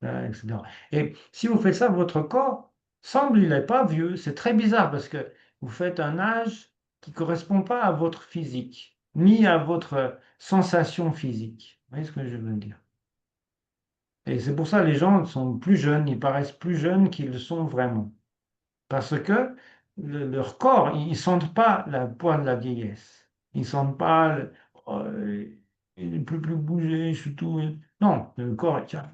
etc. Et si vous faites ça, votre corps semble, il n'est pas vieux. C'est très bizarre parce que vous faites un âge qui ne correspond pas à votre physique, ni à votre sensation physique. Vous voyez ce que je veux dire? Et c'est pour ça que les gens sont plus jeunes, ils paraissent plus jeunes qu'ils le sont vraiment. Parce que leur corps, ils ne sentent pas la poids de la vieillesse. Ils ne sentent pas, oh, il ne peut plus bouger, je suis tout. Non, le corps, tiens,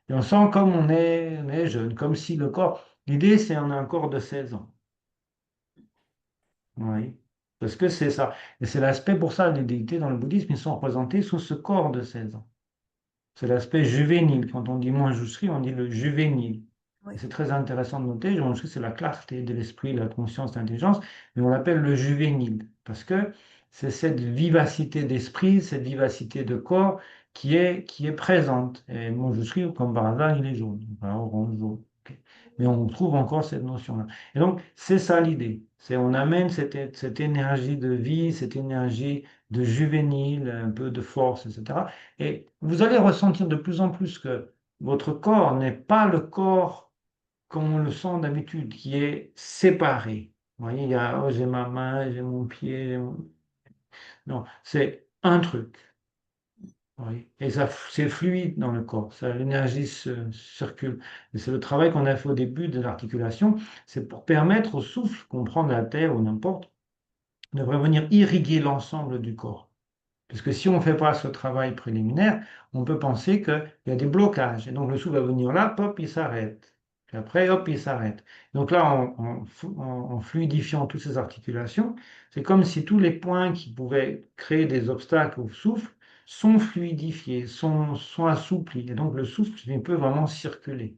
et on sent comme on est jeune, comme si le corps, l'idée c'est on a un corps de 16 ans. Oui, parce que c'est ça. Et c'est l'aspect pour ça, les déités dans le bouddhisme, ils sont représentés sous ce corps de 16 ans. C'est l'aspect juvénile. Quand on dit manjushri, on dit le juvénile. Et oui, c'est très intéressant de noter, manjushri, c'est la clarté de l'esprit, la conscience, l'intelligence, mais on l'appelle le juvénile, parce que c'est cette vivacité d'esprit, cette vivacité de corps qui est présente. Et manjushri, comme par hasard, il est jaune, enfin, orange, jaune. Ok. Mais on trouve encore cette notion-là. Et donc, c'est ça l'idée. C'est on amène cette énergie de vie, cette énergie de juvénile, un peu de force, etc. Et vous allez ressentir de plus en plus que votre corps n'est pas le corps comme on le sent d'habitude, qui est séparé. Vous voyez, il y a, oh, j'ai ma main, j'ai mon pied. Non, c'est un truc. Oui. Et ça, c'est fluide dans le corps, ça, l'énergie circule. Et c'est le travail qu'on a fait au début de l'articulation, c'est pour permettre au souffle, qu'on prend de la terre ou n'importe, de venir irriguer l'ensemble du corps. Parce que si on ne fait pas ce travail préliminaire, on peut penser qu'il y a des blocages. Et donc le souffle va venir là, hop, il s'arrête. Puis après, hop, il s'arrête. Donc là, en fluidifiant toutes ces articulations, c'est comme si tous les points qui pouvaient créer des obstacles au souffle sont fluidifiés, sont assouplis. Et donc le souffle il peut vraiment circuler.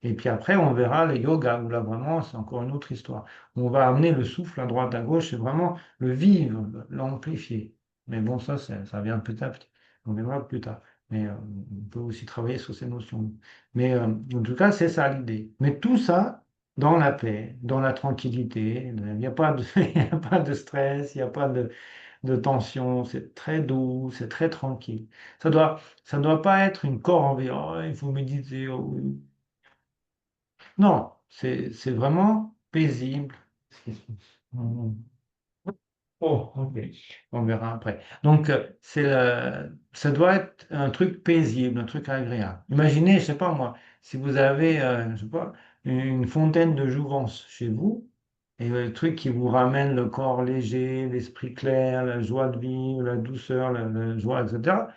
Et puis après, on verra les yogas, où là vraiment, c'est encore une autre histoire. On va amener le souffle à droite, à gauche, c'est vraiment le vivre, l'amplifier. Mais bon, ça vient petit à petit. On verra plus tard. Mais on peut aussi travailler sur ces notions. Mais en tout cas, c'est ça l'idée. Mais tout ça dans la paix, dans la tranquillité. Il n'y a pas de, il y a pas de stress, il n'y a pas de tension. C'est très doux, c'est très tranquille. Ça doit pas être une corvée. Oh, il faut méditer. Oh, non, c'est vraiment paisible. Oh, ok. On verra après. Donc, ça doit être un truc paisible, un truc agréable. Imaginez, je sais pas moi, si vous avez, je sais pas, une fontaine de jouvence chez vous, et le truc qui vous ramène le corps léger, l'esprit clair, la joie de vivre, la douceur, la joie, etc.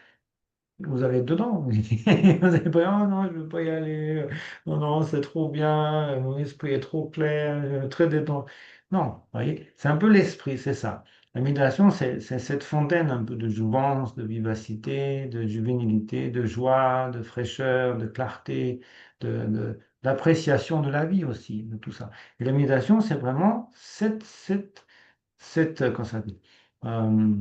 Vous allez être dedans. Vous n'allez pas, oh non, je ne veux pas y aller. Non, non, c'est trop bien. Mon esprit est trop clair, très détendu. Non, vous voyez, c'est un peu l'esprit, c'est ça. La méditation, c'est cette fontaine un peu de jouvence, de vivacité, de juvénilité, de joie, de fraîcheur, de clarté, d'appréciation de la vie aussi, de tout ça. Et la méditation, c'est vraiment comment ça dit? Euh,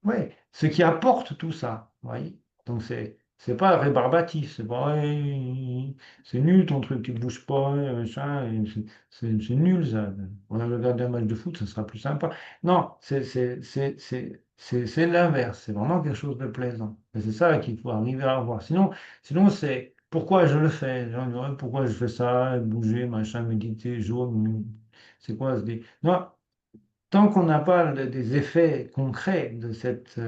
Ouais, ce qui apporte tout ça, vous voyez. Donc c'est pas rébarbatif, c'est pas ouais, c'est nul ton truc, tu ne bouges pas, machin, et c'est nul ça. On va regarder un match de foot, ça sera plus sympa. Non, c'est l'inverse, c'est vraiment quelque chose de plaisant. Et c'est ça qu'il faut arriver à avoir. Sinon c'est pourquoi je le fais? Genre, ouais, pourquoi je fais ça, bouger, machin, méditer, jaune, c'est quoi ce dit? Non, tant qu'on n'a pas des effets concrets de cette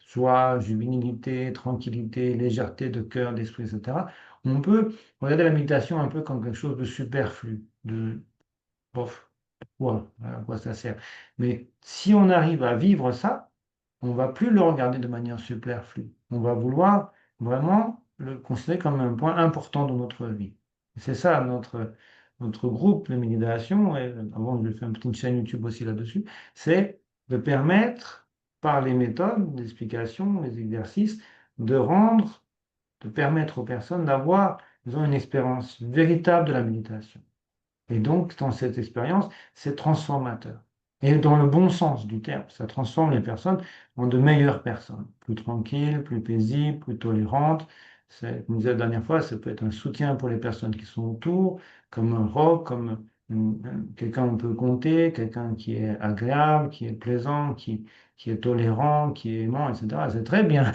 joie, juvénilité, tranquillité, légèreté de cœur, d'esprit, etc., on peut regarder la méditation un peu comme quelque chose de superflu, de bof, à quoi ça sert. Mais si on arrive à vivre ça, on va plus le regarder de manière superflue. On va vouloir vraiment le considérer comme un point important de notre vie. C'est ça notre groupe de méditation, et avant je fais une petite chaîne YouTube aussi là-dessus, c'est de permettre, par les méthodes, l'explication, les exercices, de rendre, de permettre aux personnes d'avoir, disons, une expérience véritable de la méditation. Et donc, dans cette expérience, c'est transformateur. Et dans le bon sens du terme, ça transforme les personnes en de meilleures personnes, plus tranquilles, plus paisibles, plus tolérantes. Comme je disais la dernière fois, ça peut être un soutien pour les personnes qui sont autour, comme un rock, comme quelqu'un on peut compter, quelqu'un qui est agréable, qui est plaisant, qui est tolérant, qui est aimant, etc. C'est très bien.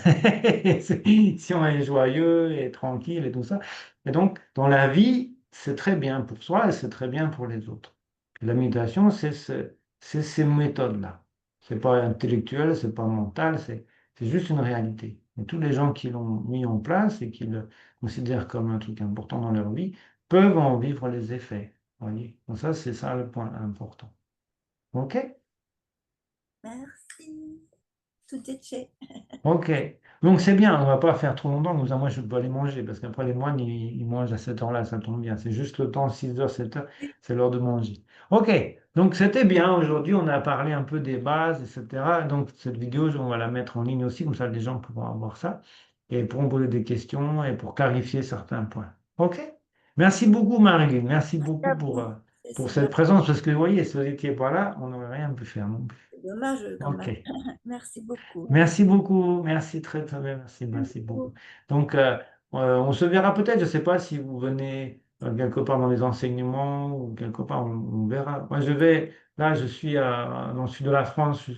Si on est joyeux et tranquille et tout ça. Et donc, dans la vie, c'est très bien pour soi et c'est très bien pour les autres. La méditation, c'est ces méthodes-là. C'est pas intellectuel, c'est pas mental, c'est juste une réalité. Et tous les gens qui l'ont mis en place et qui le considèrent comme un truc important dans leur vie peuvent en vivre les effets. Voyez? Donc ça, c'est ça le point important. OK? Merci. Tout est fait. Ok. Donc c'est bien, on va pas faire trop longtemps, comme ça moi je peux aller manger, parce qu'après les moines, ils mangent à cette heure-là, ça tombe bien. C'est juste le temps, 6 heures, 7 heures, c'est l'heure de manger. Ok, donc c'était bien, aujourd'hui on a parlé un peu des bases, etc. Donc cette vidéo, on va la mettre en ligne aussi, comme ça les gens pourront avoir ça, et pourront poser des questions et pour clarifier certains points. Ok? Merci beaucoup Marilyn, merci Merci beaucoup à vous. pour C'est cette présence, parce que vous voyez, si vous n'étiez pas là, on n'aurait rien pu faire non plus. dommage quand Ok. même. Merci beaucoup. Merci beaucoup, merci très très bien, merci beaucoup. Donc, on se verra peut-être, je ne sais pas si vous venez quelque part dans les enseignements ou quelque part, on verra. Moi, là, je suis dans le sud de la France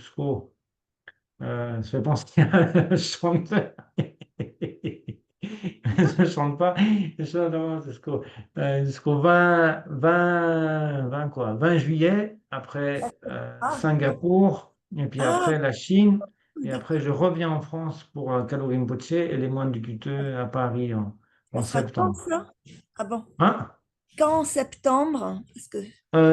ça fait penser à un chanteur. Je ne chante pas, je chante jusqu'au 20 juillet, après Ah, Singapour, et puis ah, après la Chine, et après d'accord. je reviens en France pour Kalo Rinpoche et les moines du Cuteux à Paris Ça en sera quand septembre. ça? Ah bon? Hein? Quand en septembre? Parce que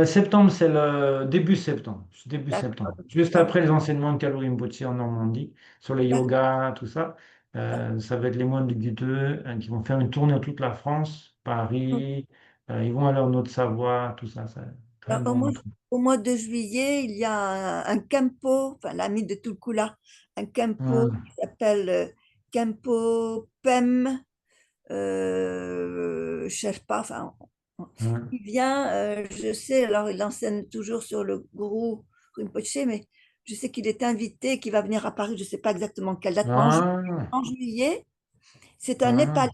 Septembre, c'est le début septembre. Début d'accord, septembre. Juste septembre. après les enseignements de Kalo Rinpoche en Normandie, sur les D'accord. yogas, tout ça. Ça va être les moines du Guiteux qui vont faire une tournée dans toute la France, Paris. Ils vont aller en Haute-Savoie, tout ça. C'est très Alors, bon. au mois de juillet, il y a un Kempo, enfin l'ami de Tulkula, un Kempo Hum, qui s'appelle Kempo Pem Sherpa. Enfin, hum. il vient, je sais, alors il enseigne toujours sur le gourou Rinpoche, mais je sais qu'il est invité, qu'il va venir à Paris, je ne sais pas exactement quelle date, mais Ah, en juillet, c'est un ah, Népalais.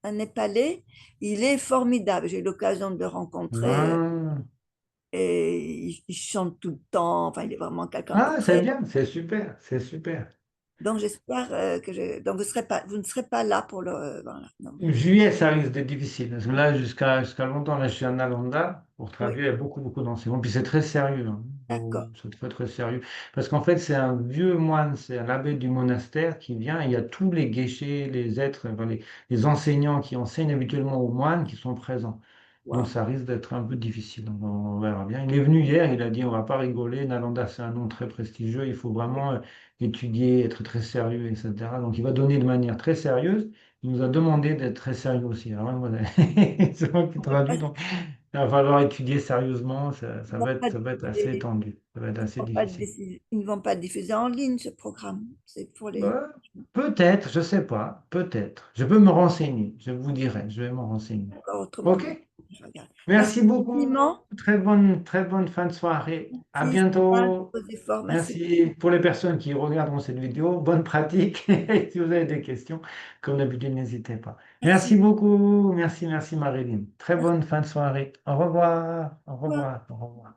Un Népalais, il est formidable. J'ai eu l'occasion de le rencontrer ah. et il chante tout le temps. Enfin, il est vraiment quelqu'un de Ah, c'est très... bien, c'est super, c'est super. Donc j'espère donc vous ne serez pas là pour le. Voilà, non. Juillet, ça risque d'être difficile. Parce que là, jusqu'à longtemps, là, je suis en Nalanda pour Oui, traduire. Il y a beaucoup, beaucoup d'enseignants. Puis c'est très sérieux, hein. d'accord. C'est très, très sérieux. Parce qu'en fait, c'est un vieux moine, c'est un abbé du monastère qui vient. Et il y a tous les guéchés, les êtres, enfin, les enseignants qui enseignent habituellement aux moines qui sont présents. Donc Waouh. ça risque d'être un peu difficile. Donc, on verra bien. Il est venu hier, il a dit on va pas rigoler. Nalanda, c'est un nom très prestigieux. Il faut vraiment étudier, être très sérieux, etc. Donc il va donner de manière très sérieuse. Il nous a demandé d'être très sérieux aussi. Alors, moi, c'est moi qui traduis, donc il va falloir étudier sérieusement. Ils vont pas Ça va être assez diffuser, étendu. Ça va être assez difficile. ils ne vont pas diffuser en ligne ce programme. C'est pour les. Bah, peut-être, je sais pas, peut-être. Je peux me renseigner. Je vous dirai. Je vais me renseigner. Encore autrement. OK? Je regarde. Merci Merci beaucoup. infiniment. Très bonne fin de soirée. À Merci Sylvain, bientôt. pour vos efforts. Merci. Merci pour les personnes qui regarderont cette vidéo. Bonne pratique. Si vous avez des questions, comme d'habitude, n'hésitez pas. Merci. Merci beaucoup. Merci Marilyn. Très Merci. bonne fin de soirée. Au revoir. Au Au revoir. revoir. Au revoir.